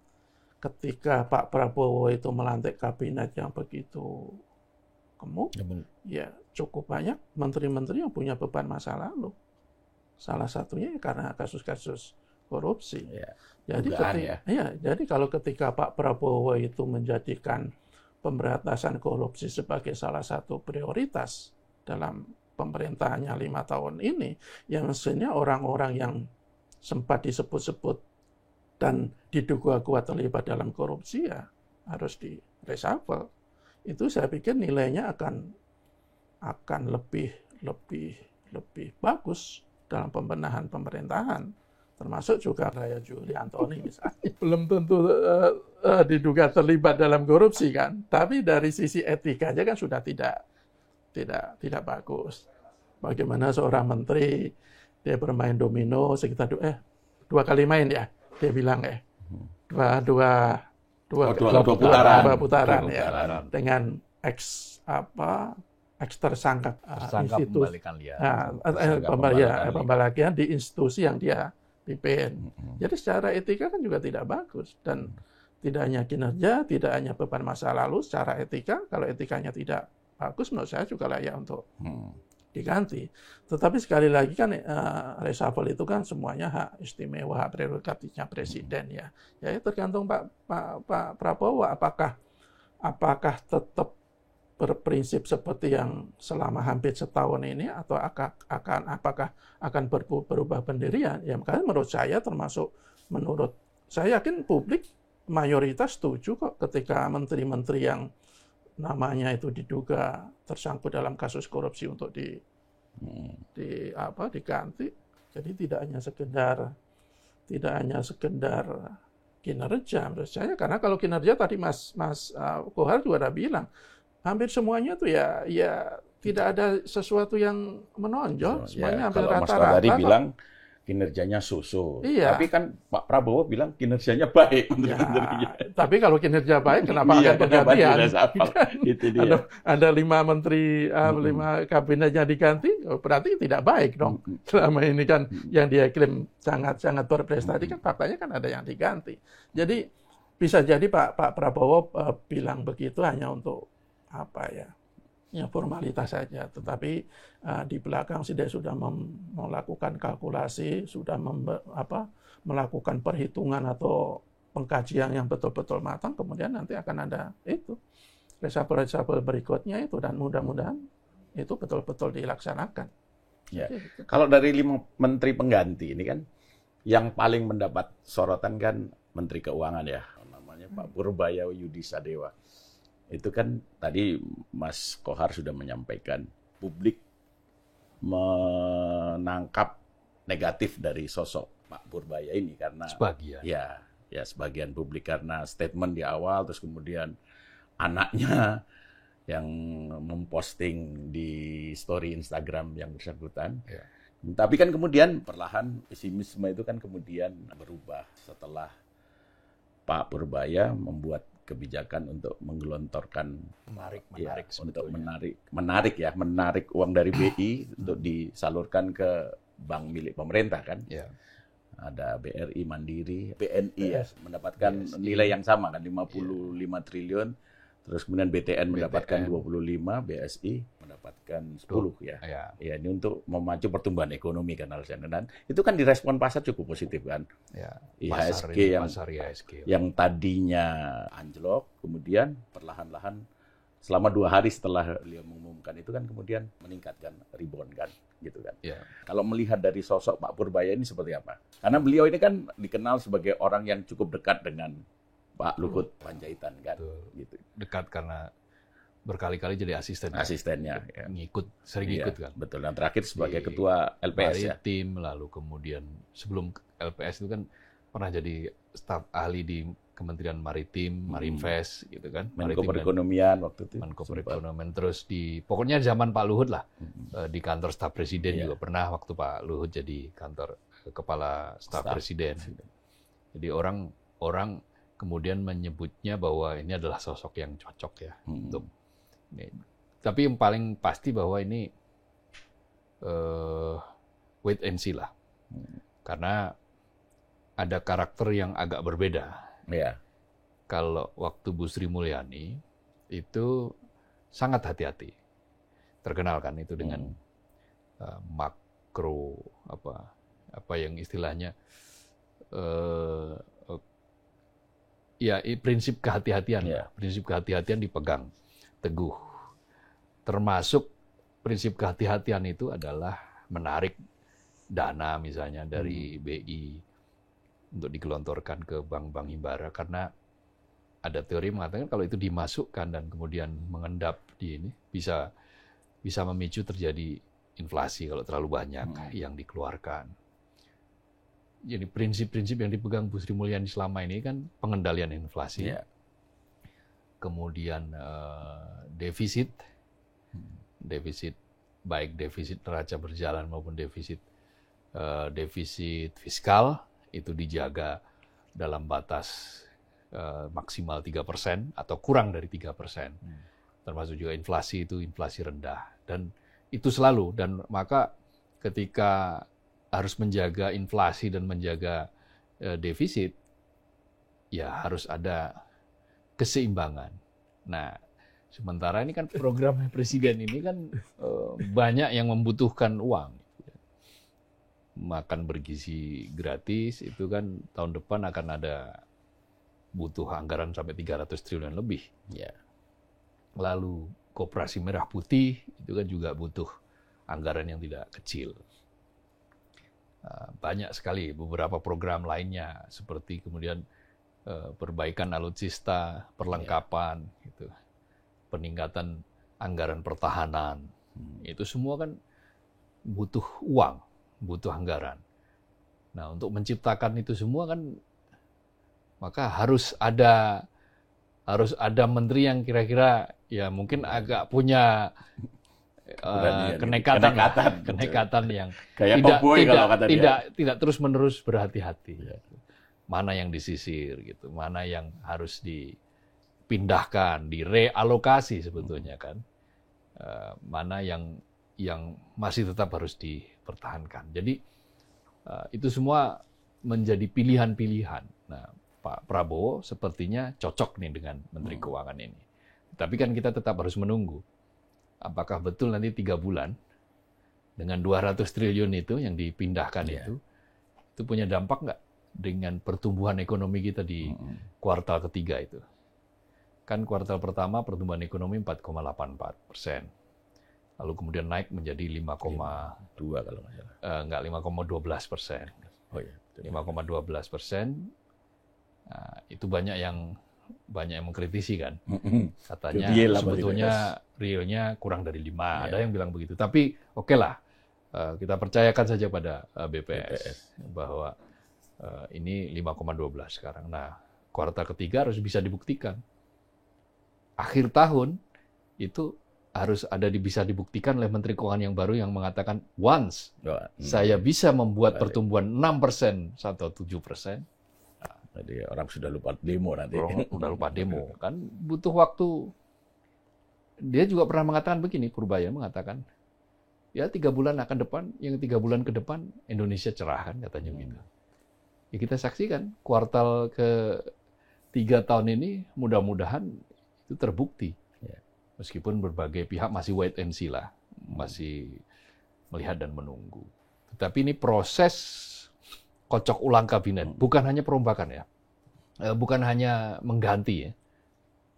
ketika Pak Prabowo itu melantik kabinet yang begitu gemuk, ya cukup banyak menteri-menteri yang punya beban masa lalu. Salah satunya karena kasus-kasus korupsi. Jadi kalau ketika Pak Prabowo itu menjadikan pemberantasan korupsi sebagai salah satu prioritas dalam pemerintahannya 5 tahun ini, ya mestinya orang-orang yang sempat disebut-sebut dan diduga kuat terlibat dalam korupsi ya harus di reshuffle. Itu saya pikir nilainya akan lebih bagus dalam pembenahan pemerintahan, termasuk juga Raya Juli Antoni misalnya. Belum tentu diduga terlibat dalam korupsi kan, tapi dari sisi etikanya kan sudah tidak bagus. Bagaimana seorang menteri dia bermain domino sekitar 2 kali main ya, dia bilang dua putaran ya, dengan ex tersangka institusi pembalakian di institusi yang dia pimpin. Jadi secara etika kan juga tidak bagus, dan tidak hanya kinerja, tidak hanya beban masa lalu, secara etika kalau etikanya tidak bagus menurut saya juga layak untuk diganti. Tetapi sekali lagi kan reshuffle itu kan semuanya hak istimewa, hak prerogatifnya presiden ya. Ya tergantung Pak Prabowo apakah tetap berprinsip seperti yang selama hampir setahun ini atau apakah akan berubah pendirian. Ya makanya menurut saya saya yakin publik mayoritas setuju kok ketika menteri-menteri yang namanya itu diduga tersangkut dalam kasus korupsi untuk diganti. Jadi tidak hanya sekedar kinerja menurut saya, karena kalau kinerja tadi Mas Kohar juga udah bilang hampir semuanya tuh ya tidak ada sesuatu yang menonjol, semuanya hampir rata-rata. Mas Kodari bilang kinerjanya so-so. Iya. Tapi kan Pak Prabowo bilang kinerjanya baik. Tapi kalau kinerja baik, kenapa akan pergantian? Ada 5 menteri, 5 kabinetnya diganti, berarti tidak baik dong. Selama ini kan yang dia klaim sangat-sangat berprestasi, kan faktanya kan ada yang diganti. Jadi bisa jadi Pak Prabowo bilang begitu hanya untuk formalitas saja, tetapi di belakang dia sudah melakukan kalkulasi, sudah melakukan perhitungan atau pengkajian yang betul-betul matang, kemudian nanti akan ada itu reshuffle berikutnya itu, dan mudah-mudahan itu betul-betul dilaksanakan. Ya. Kalau dari 5 menteri pengganti ini kan yang paling mendapat sorotan kan Menteri Keuangan ya, namanya Pak Purbaya Yudi Sadewa. Itu kan tadi Mas Kohar sudah menyampaikan, publik menangkap negatif dari sosok Pak Purbaya ini karena sebagian. Ya sebagian publik karena statement di awal, terus kemudian anaknya yang memposting di story Instagram yang bersangkutan. Ya. Tapi kan kemudian perlahan pesimisme itu kan kemudian berubah setelah Pak Purbaya membuat kebijakan untuk menggelontorkan menarik uang dari BI untuk disalurkan ke bank milik pemerintah kan. Yeah. Ada BRI, Mandiri, BNI ya mendapatkan nilai yang sama kan 55 triliun. Terus kemudian BTN mendapatkan 25, BSI mendapatkan 10 ya. Ya, ini untuk memacu pertumbuhan ekonomi kan alasannya. Dan itu kan direspon pasar cukup positif kan. Ya. IHSG yang tadinya anjlok, kemudian perlahan-lahan selama 2 hari setelah beliau mengumumkan itu kan kemudian meningkatkan, rebound kan, gitu kan. Ya. Kalau melihat dari sosok Pak Purbaya ini seperti apa? Karena beliau ini kan dikenal sebagai orang yang cukup dekat dengan Pak Luhut Panjaitan kan. Gitu. Dekat karena berkali-kali jadi asistennya ya. Sering ikut kan. Betul. Dan terakhir sebagai ketua LPS Maritim, lalu kemudian sebelum LPS itu kan pernah jadi staf ahli di Kementerian Maritim, Marinvest gitu kan. Menko Perekonomian waktu itu. Menko Perekonomian, terus pokoknya zaman Pak Luhut lah, di kantor staf presiden juga pernah waktu Pak Luhut jadi kantor kepala staf presiden. Jadi orang kemudian menyebutnya bahwa ini adalah sosok yang cocok ya untuk ini. Tapi yang paling pasti bahwa ini wait and see lah, karena ada karakter yang agak berbeda. Ya. Kalau waktu Bu Sri Mulyani itu sangat hati-hati. Terkenal kan itu dengan makro apa yang istilahnya prinsip kehati-hatian. Prinsip kehati-hatian dipegang teguh. Termasuk prinsip kehati-hatian itu adalah menarik dana misalnya dari BI untuk digelontorkan ke bank-bank himbara, karena ada teori mengatakan kalau itu dimasukkan dan kemudian mengendap di ini bisa memicu terjadi inflasi kalau terlalu banyak yang dikeluarkan. Jadi prinsip-prinsip yang dipegang Bu Sri Mulyani selama ini kan pengendalian inflasi, kemudian defisit baik defisit neraca berjalan maupun defisit fiskal itu dijaga dalam batas maksimal 3% atau kurang dari 3%. Termasuk juga inflasi itu inflasi rendah. Dan itu selalu. Dan maka ketika harus menjaga inflasi dan menjaga defisit, ya harus ada keseimbangan. Nah, sementara ini kan program presiden ini kan banyak yang membutuhkan uang. Makan bergizi gratis itu kan tahun depan akan ada butuh anggaran sampai 300 triliun lebih. Lalu Koperasi Merah Putih itu kan juga butuh anggaran yang tidak kecil. Banyak sekali beberapa program lainnya seperti kemudian perbaikan alutsista, perlengkapan, gitu, peningkatan anggaran pertahanan. Itu semua kan butuh uang, butuh anggaran. Nah, untuk menciptakan itu semua kan maka harus ada menteri yang kira-kira ya mungkin agak punya kenekatan yang tidak terus-menerus berhati-hati. Mana yang disisir gitu, mana yang harus dipindahkan, direalokasi sebetulnya kan. Mana yang masih tetap harus dipertahankan. Jadi itu semua menjadi pilihan-pilihan. Nah, Pak Prabowo sepertinya cocok nih dengan Menteri Keuangan ini. Tapi kan kita tetap harus menunggu. Apakah betul nanti 3 bulan dengan 200 triliun itu yang dipindahkan itu punya dampak nggak dengan pertumbuhan ekonomi kita di kuartal ketiga itu? Kan kuartal pertama pertumbuhan ekonomi 4,84%. Lalu kemudian naik menjadi 5,2 kalau nggak salah. 5,12%. 5,12%. Nah, itu banyak yang mengkritisi kan. Katanya sebetulnya realnya kurang dari 5. Ada yang bilang begitu. Tapi oke lah, kita percayakan saja pada BPS bahwa ini 5,12 sekarang. Nah, kuartal ketiga harus bisa dibuktikan. Akhir tahun itu harus bisa dibuktikan oleh Menteri Keuangan yang baru yang mengatakan once saya bisa membuat pertumbuhan 6% atau 7%. Jadi orang sudah lupa demo nanti. Sudah lupa demo. Kan butuh waktu. Dia juga pernah mengatakan begini, Purbaya mengatakan, ya 3 bulan akan depan, yang 3 bulan ke depan Indonesia cerah kan, katanya gitu. Ya kita saksikan, kuartal ke-3 tahun ini mudah-mudahan itu terbukti. Meskipun berbagai pihak masih wait and see lah. Masih melihat dan menunggu. Tetapi ini proses kocok ulang kabinet, bukan hanya perombakan ya, bukan hanya mengganti ya,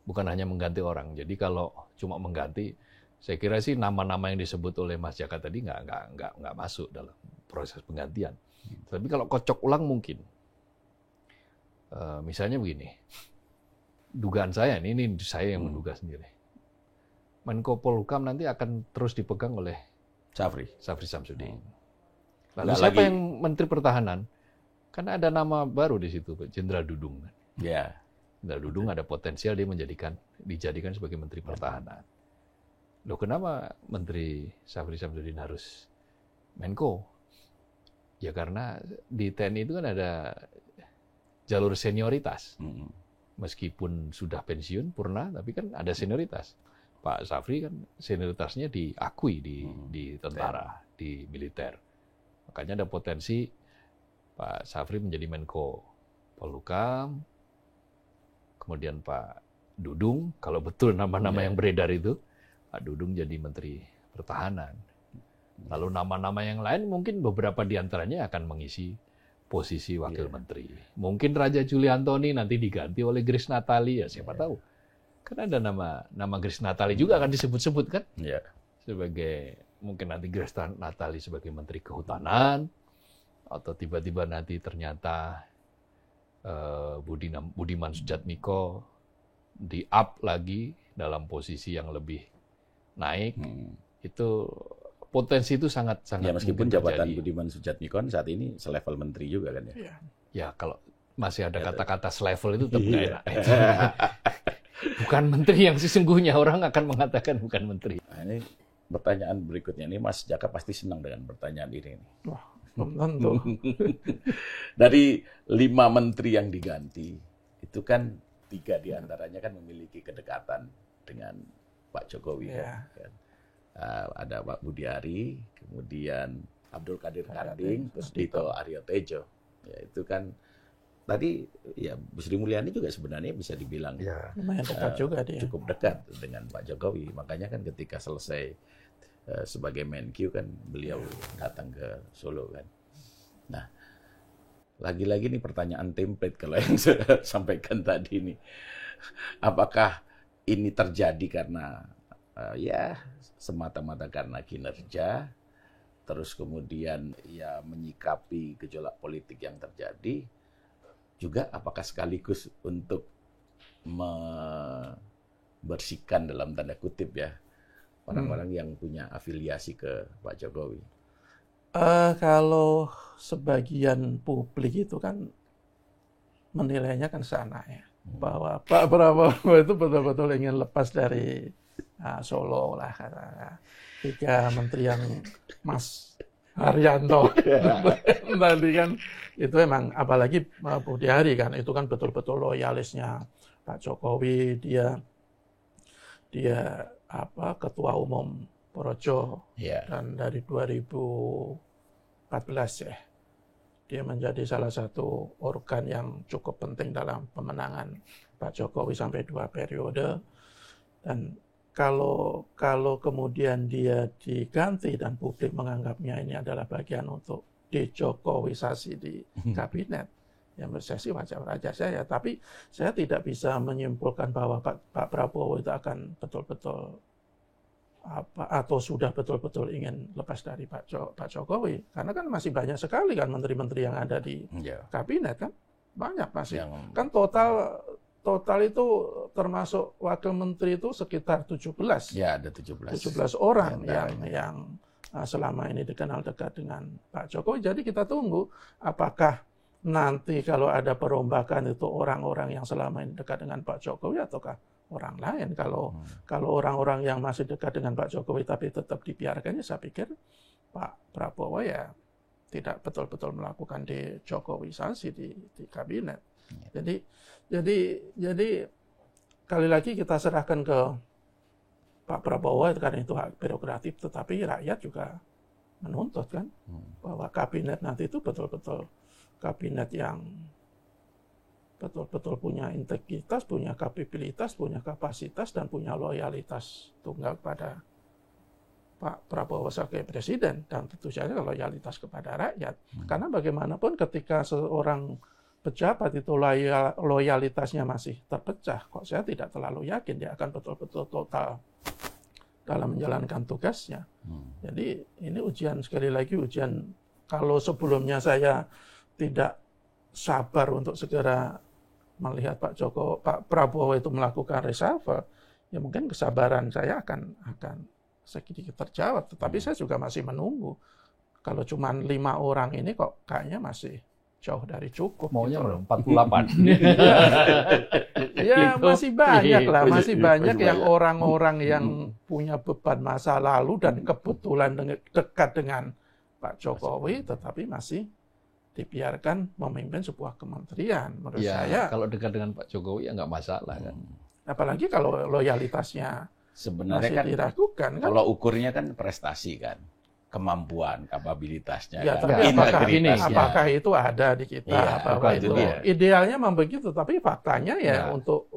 bukan hanya mengganti orang. Jadi kalau cuma mengganti, saya kira sih nama-nama yang disebut oleh Mas Jaka tadi nggak masuk dalam proses penggantian. Tapi kalau kocok ulang mungkin, misalnya begini, dugaan saya ini saya yang menduga sendiri, Menko Polhukam nanti akan terus dipegang oleh Syafri Samsudin. Lalu siapa yang Menteri Pertahanan? Kan ada nama baru di situ, Jenderal Dudung. Jenderal Dudung ada potensial dia dijadikan sebagai Menteri Pertahanan. Loh, kenapa Menteri Syafri Samsudin harus Menko? Ya karena di TNI itu kan ada jalur senioritas. Meskipun sudah pensiun, purna, tapi kan ada senioritas. Pak Syafri kan senioritasnya diakui di tentara, di militer. Makanya ada potensi Pak Syafri menjadi Menko Polhukam, kemudian Pak Dudung, kalau betul nama-nama yang beredar itu, Pak Dudung jadi Menteri Pertahanan. Lalu nama-nama yang lain mungkin beberapa di antaranya akan mengisi posisi wakil menteri. Mungkin Raja Juli Antoni nanti diganti oleh Grace Natali, ya siapa tahu. Kan ada nama Grace Natali juga akan disebut-sebut kan? Sebagai mungkin nanti Grace Natali sebagai Menteri Kehutanan, atau tiba-tiba nanti ternyata Budiman Sujatmiko di-up lagi dalam posisi yang lebih naik. Itu potensi itu sangat ya, meskipun jabatan Budiman Sujatmiko saat ini selevel menteri juga kan ya. Ya kalau masih ada kata-kata selevel itu tetap nggak enak. Bukan menteri yang sesungguhnya, orang akan mengatakan bukan menteri. Nah, ini pertanyaan berikutnya, ini Mas Jaka pasti senang dengan pertanyaan ini. Wah, tentu. Dari 5 menteri yang diganti, itu kan 3 diantaranya kan memiliki kedekatan dengan Pak Jokowi. Kan? Ada Pak Budi Ari, kemudian Abdul Qadir Karding, terus Dito Aryo Tejo. Ya, itu kan tadi ya Bu Sri Mulyani juga sebenarnya bisa dibilang lumayan dekat juga dia. Cukup dekat dengan Pak Jokowi. Makanya kan ketika selesai sebagai Menkyu kan beliau datang ke Solo kan. Nah, lagi-lagi nih pertanyaan template kalau yang saya sampaikan tadi nih. Apakah ini terjadi karena ya semata-mata karena kinerja, terus kemudian ya menyikapi gejolak politik yang terjadi, juga apakah sekaligus untuk membersihkan dalam tanda kutip ya orang-orang yang punya afiliasi ke Pak Jokowi? Kalau sebagian publik itu kan menilainya kan sana ya, bahwa Pak Prabowo itu betul-betul ingin lepas dari Solo lah, kata 3 menteri yang Mas Haryanto tadi kan, itu emang apalagi Budi Ari kan, itu kan betul-betul loyalisnya Pak Jokowi, dia ketua umum Projo dan dari 2014 ya dia menjadi salah satu organ yang cukup penting dalam pemenangan Pak Jokowi sampai 2 periode. Dan kalau kemudian dia diganti dan publik menganggapnya ini adalah bagian untuk dejokowisasi di kabinet, ya menurut saya sih wajar-wajar saja. Tapi saya tidak bisa menyimpulkan bahwa Pak Prabowo itu akan betul-betul atau sudah betul-betul ingin lepas dari Pak Jokowi. Karena kan masih banyak sekali kan menteri-menteri yang ada di kabinet kan, banyak masih. Kan total itu termasuk wakil menteri itu sekitar 17. Ya, ada 17 orang yang selama ini dikenal dekat dengan Pak Jokowi. Jadi kita tunggu apakah nanti kalau ada perombakan itu orang-orang yang selama ini dekat dengan Pak Jokowi ataukah orang lain. Kalau orang-orang yang masih dekat dengan Pak Jokowi tapi tetap dibiarkannya, saya pikir Pak Prabowo ya tidak betul-betul melakukan dejokowisasi di kabinet. Jadi kali lagi kita serahkan ke Pak Prabowo karena itu hak prerogatif, tetapi rakyat juga menuntut kan bahwa kabinet nanti itu betul-betul kabinet yang betul-betul punya integritas, punya kapabilitas, punya kapasitas dan punya loyalitas tunggal pada Pak Prabowo sebagai presiden dan tentu saja loyalitas kepada rakyat. Karena bagaimanapun ketika seorang pejabat itu loyalitasnya masih terpecah, kok saya tidak terlalu yakin dia akan betul-betul total dalam menjalankan tugasnya. Jadi ini sekali lagi ujian. Kalau sebelumnya saya tidak sabar untuk segera melihat Pak Prabowo itu melakukan reshuffle, ya mungkin kesabaran saya akan sedikit terjawab. Tetapi saya juga masih menunggu. Kalau cuma 5 orang ini kok kayaknya masih jauh dari cukup. Maunya gitu. 48. Ya masih banyak lah, masih banyak yang orang-orang yang punya beban masa lalu dan kebetulan dekat dengan Pak Jokowi, tetapi masih dibiarkan memimpin sebuah kementerian. Menurut saya, kalau dekat dengan Pak Jokowi ya nggak masalah kan. Apalagi kalau loyalitasnya sebenarnya masih diragukan kan. Kalau ukurnya kan prestasi kan, kemampuan, kapabilitasnya. Ya, kan? tapi apakah itu ada di kita? Iya, bahwa itu idealnya memang begitu, tapi faktanya ya untuk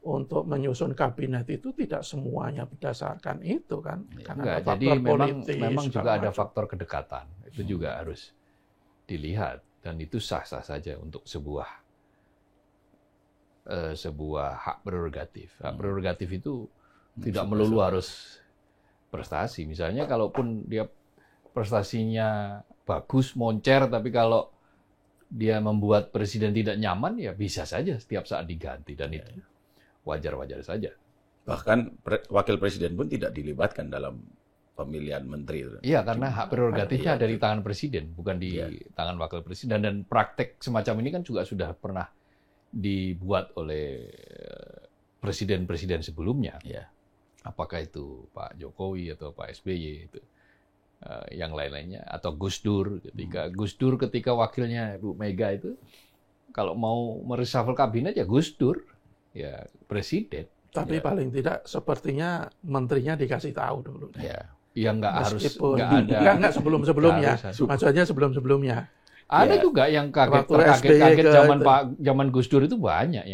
untuk menyusun kabinet itu tidak semuanya berdasarkan itu kan. Karena ada faktor politis. Memang juga ada faktor kedekatan. Itu juga harus dilihat dan itu sah-sah saja untuk sebuah hak prerogatif. Hak prerogatif itu tidak melulu harus prestasi. Misalnya kalaupun dia prestasinya bagus, moncer, tapi kalau dia membuat presiden tidak nyaman, ya bisa saja setiap saat diganti dan itu wajar-wajar saja. Bahkan wakil presiden pun tidak dilibatkan dalam pemilihan menteri. Iya, karena hak prerogatifnya ada di tangan presiden, bukan di tangan wakil presiden. Dan praktek semacam ini kan juga sudah pernah dibuat oleh presiden-presiden sebelumnya. Ya. Apakah itu Pak Jokowi atau Pak SBY itu, yang lain-lainnya, atau Gus Dur ketika wakilnya Bu Mega itu kalau mau mereshuffle kabinet ya Gus Dur. Ya, presiden. Tapi paling tidak sepertinya menterinya dikasih tahu dulu. Ya, ya nggak harus nggak ada. Nggak sebelum-sebelumnya. Maksudnya sebelum-sebelumnya. Ada juga yang kaget zaman Gus Dur itu banyak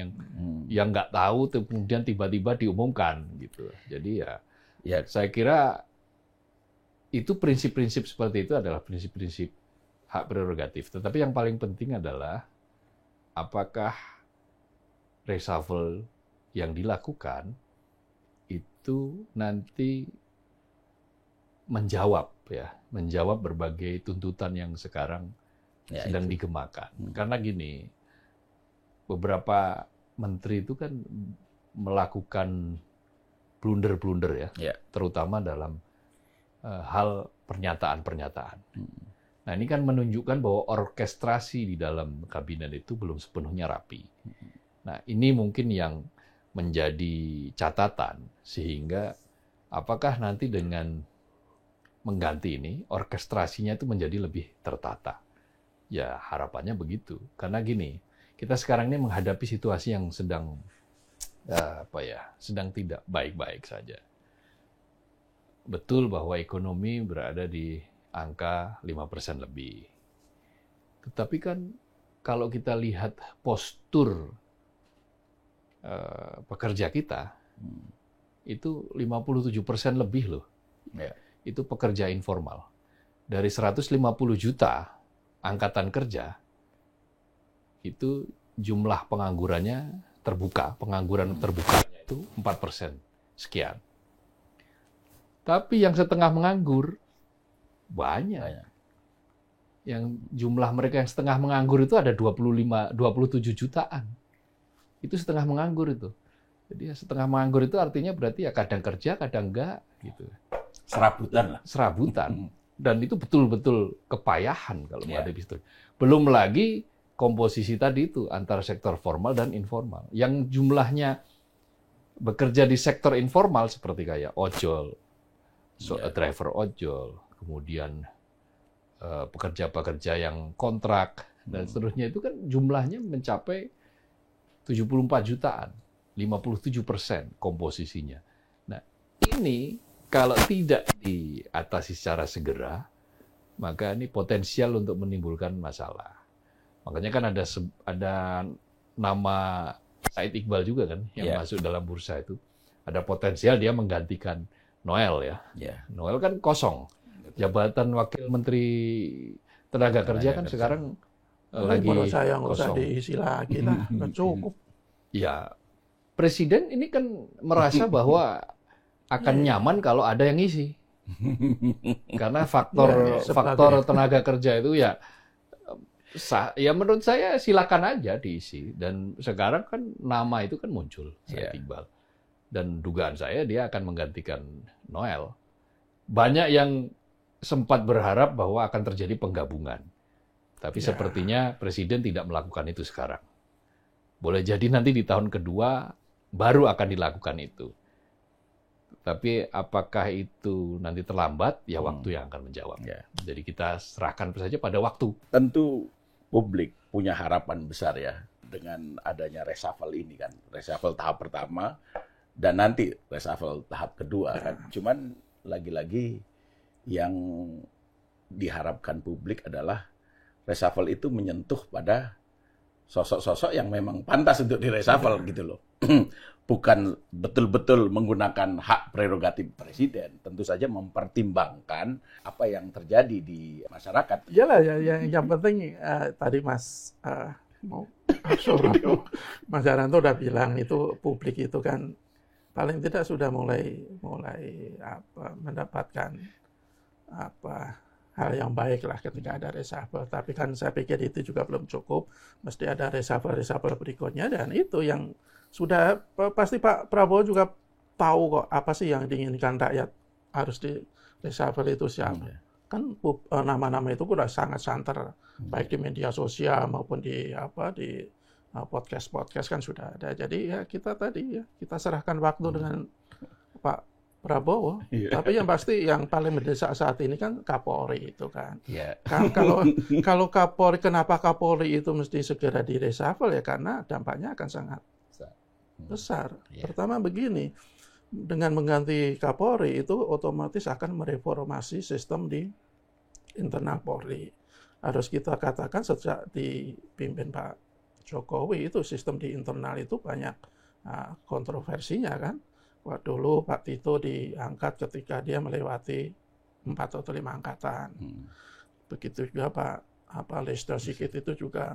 yang nggak tahu kemudian tiba-tiba diumumkan gitu. Jadi ya saya kira itu prinsip-prinsip seperti itu adalah prinsip-prinsip hak prerogatif. Tetapi yang paling penting adalah apakah reshuffle yang dilakukan itu nanti menjawab berbagai tuntutan yang sekarang sedang digemakan. Karena gini, beberapa menteri itu kan melakukan blunder-blunder terutama dalam hal pernyataan-pernyataan. Nah, ini kan menunjukkan bahwa orkestrasi di dalam kabinet itu belum sepenuhnya rapi. Nah, ini mungkin yang menjadi catatan, sehingga apakah nanti dengan mengganti ini, orkestrasinya itu menjadi lebih tertata. Ya, harapannya begitu. Karena gini, kita sekarang ini menghadapi situasi yang sedang tidak baik-baik saja. Betul bahwa ekonomi berada di angka 5% lebih. Tetapi kan kalau kita lihat postur pekerja kita, itu 57% lebih loh. Itu pekerja informal. Dari 150 juta angkatan kerja, itu jumlah pengangguran terbukanya itu 4% sekian. Tapi yang setengah menganggur, banyak. Yang jumlah mereka yang setengah menganggur itu ada 27 jutaan. Itu setengah menganggur itu. Jadi setengah menganggur itu artinya berarti ya kadang kerja, kadang enggak gitu. Serabutan lah. Serabutan. Dan itu betul-betul kepayahan kalau menghadapi itu. Belum lagi komposisi tadi itu antara sektor formal dan informal. Yang jumlahnya bekerja di sektor informal seperti kayak ojol, driver ojol, kemudian pekerja-pekerja yang kontrak dan seterusnya itu kan jumlahnya mencapai 74 jutaan, 57% komposisinya. Nah, ini kalau tidak diatasi secara segera, maka ini potensial untuk menimbulkan masalah. Makanya kan ada nama Said Iqbal juga kan yang masuk dalam bursa itu. Ada potensial dia menggantikan Noel ya. Noel kan kosong. Jabatan Wakil Menteri Tenaga Kerja kan sekarang lagi menurut saya nggak usah diisi lagi lah, cukup. Ya, Presiden ini kan merasa bahwa akan nyaman kalau ada yang isi. Karena faktor tenaga kerja itu ya menurut saya silakan aja diisi. Dan sekarang kan nama itu kan muncul, Said Iqbal. Dan dugaan saya dia akan menggantikan Noel. Banyak yang sempat berharap bahwa akan terjadi penggabungan. Tapi sepertinya Presiden tidak melakukan itu sekarang. Boleh jadi nanti di tahun kedua baru akan dilakukan itu. Tapi apakah itu nanti terlambat? Ya waktu yang akan menjawab. Jadi kita serahkan saja pada waktu. Tentu publik punya harapan besar ya dengan adanya reshuffle ini kan. Reshuffle tahap pertama dan nanti reshuffle tahap kedua kan. Cuman lagi-lagi yang diharapkan publik adalah reshuffle itu menyentuh pada sosok-sosok yang memang pantas untuk direshuffle gitu loh. Bukan betul-betul menggunakan hak prerogatif presiden, tentu saja mempertimbangkan apa yang terjadi di masyarakat. Iyalah, yang penting tadi Mas Mas Jaranto udah bilang itu publik itu kan paling tidak sudah mulai mendapatkan hal yang baik lah ketika ada reshuffle. Tapi kan saya pikir itu juga belum cukup, mesti ada reshuffle berikutnya, dan itu yang sudah pasti Pak Prabowo juga tahu kok apa sih yang diinginkan rakyat harus di reshuffle itu siapa. Kan nama-nama itu udah sangat santer, baik di media sosial maupun di podcast kan sudah ada. Jadi ya kita serahkan waktu dengan Pak Prabowo. Tapi yang pasti yang paling mendesak saat ini kan Kapolri itu kan. Kalau Kapolri, kenapa Kapolri itu mesti segera di reshuffle ya karena dampaknya akan sangat besar. Pertama begini, dengan mengganti Kapolri itu otomatis akan mereformasi sistem di internal Polri. Harus kita katakan sejak dipimpin Pak Jokowi itu sistem di internal itu banyak kontroversinya kan. Waktu dulu Pak Tito diangkat ketika dia melewati 4 atau 5 angkatan. Begitu juga Pak Listio Sigit itu juga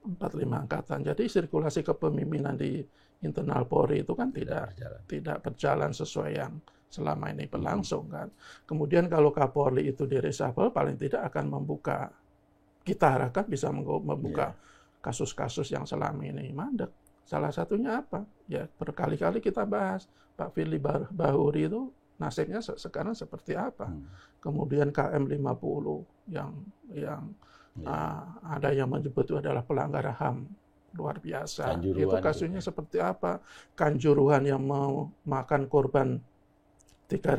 4-5 angkatan. Jadi sirkulasi kepemimpinan di internal Polri itu kan tidak berjalan sesuai yang selama ini berlangsung kan. Kemudian kalau Kapolri itu di reshuffle paling tidak akan membuka, kita harapkan bisa membuka kasus-kasus yang selama ini mandek. Salah satunya apa? Ya berkali-kali kita bahas Pak Firly Bahuri itu nasibnya sekarang seperti apa. Kemudian KM50 yang ada yang menyebut itu adalah pelanggaran HAM luar biasa. Kanjuruhan itu kasusnya seperti apa? Kanjuruhan yang mau makan korban 135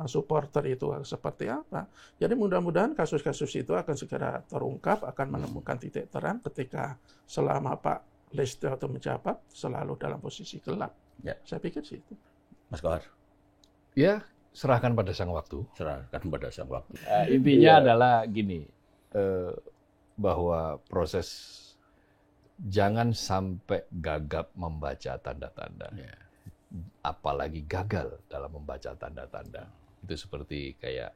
supporter itu seperti apa. Jadi mudah-mudahan kasus-kasus itu akan segera terungkap, akan menemukan titik terang ketika selama Pak Listio itu menjabat selalu dalam posisi gelap. Saya pikir sih itu. Mas Kohar. Ya, serahkan pada sang waktu. Iya. Intinya adalah gini, bahwa proses jangan sampai gagap membaca tanda-tanda. Apalagi gagal dalam membaca tanda-tanda. Itu seperti kayak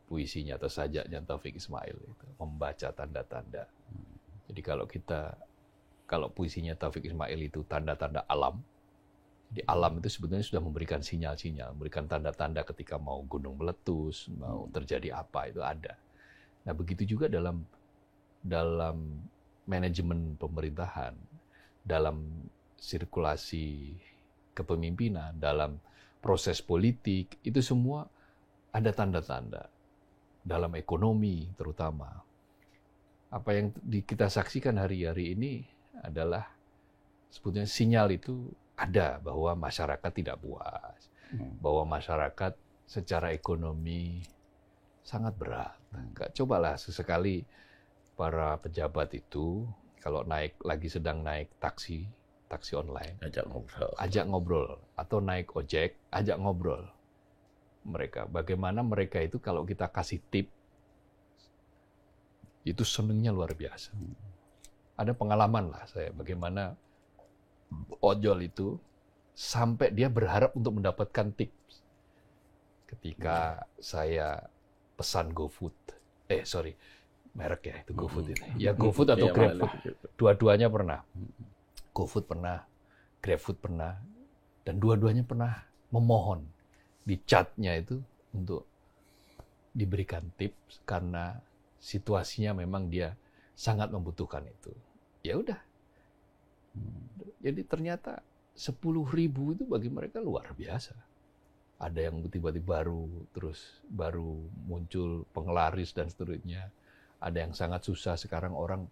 puisinya atau sajaknya Taufik Ismail itu, membaca tanda-tanda. Jadi kalau puisinya Taufik Ismail itu tanda-tanda alam, di alam itu sebetulnya sudah memberikan sinyal-sinyal, memberikan tanda-tanda ketika mau gunung meletus, mau terjadi apa, itu ada. Nah, begitu juga dalam manajemen pemerintahan, dalam sirkulasi kepemimpinan, dalam proses politik, itu semua ada tanda-tanda. Dalam ekonomi terutama. Apa yang kita saksikan hari-hari ini adalah sebetulnya sinyal itu ada bahwa masyarakat tidak puas, bahwa masyarakat secara ekonomi sangat berat. Cobalah sesekali para pejabat itu kalau sedang naik taksi online, ajak ngobrol, atau naik ojek, ajak ngobrol mereka. Bagaimana mereka itu kalau kita kasih tip itu senengnya luar biasa. Ada pengalaman lah saya bagaimana ojol itu sampai dia berharap untuk mendapatkan tips ketika saya pesan GoFood. Merek ya itu GoFood ini. Ya GoFood atau GrabFood. Dua-duanya pernah. GoFood pernah, GrabFood pernah, dan dua-duanya pernah memohon di chatnya itu untuk diberikan tips karena situasinya memang dia sangat membutuhkan itu. Ya udah. Jadi ternyata 10.000 itu bagi mereka luar biasa. Ada yang tiba-tiba baru muncul penglaris dan seterusnya. Ada yang sangat susah sekarang orang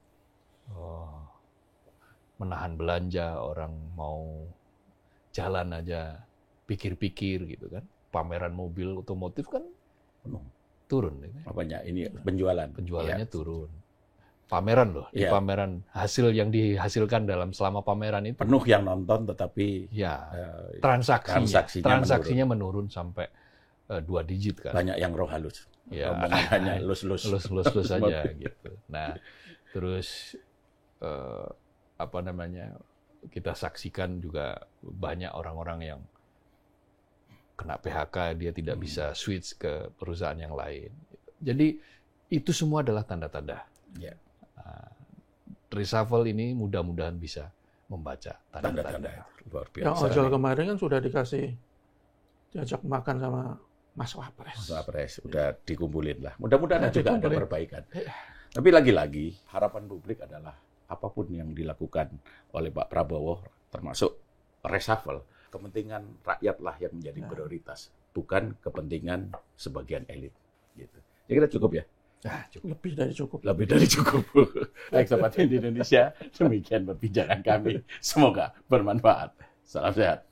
menahan belanja, orang mau jalan aja pikir-pikir gitu kan. Pameran mobil otomotif kan turun. Apanya ini penjualannya turun. Pameran loh, di pameran hasil yang dihasilkan selama pameran itu penuh yang nonton, tetapi transaksinya menurun sampai 2 digit kan. Banyak yang roh halus. Ya, hanya lus-lus saja gitu. Nah, terus kita saksikan juga banyak orang-orang yang kena PHK, dia tidak bisa switch ke perusahaan yang lain. Jadi itu semua adalah tanda-tanda. Ya. Reshuffle ini mudah-mudahan bisa membaca tanda-tanda. Luar biasa. Yang ojol kemarin kan sudah diajak makan sama Mas Wapres. Mas Wapres udah dikumpulin lah. Mudah-mudahan juga ada perbaikan. Tapi lagi-lagi harapan publik adalah apapun yang dilakukan oleh Pak Prabowo, termasuk reshuffle, kepentingan rakyatlah yang menjadi prioritas, bukan kepentingan sebagian elit. Gitu. Ya kita cukup ya. Cukup. Lebih dari cukup. Lebih dari cukup. Baik Sobat di Indonesia, demikian perbincangan kami. Semoga bermanfaat. Salam sehat.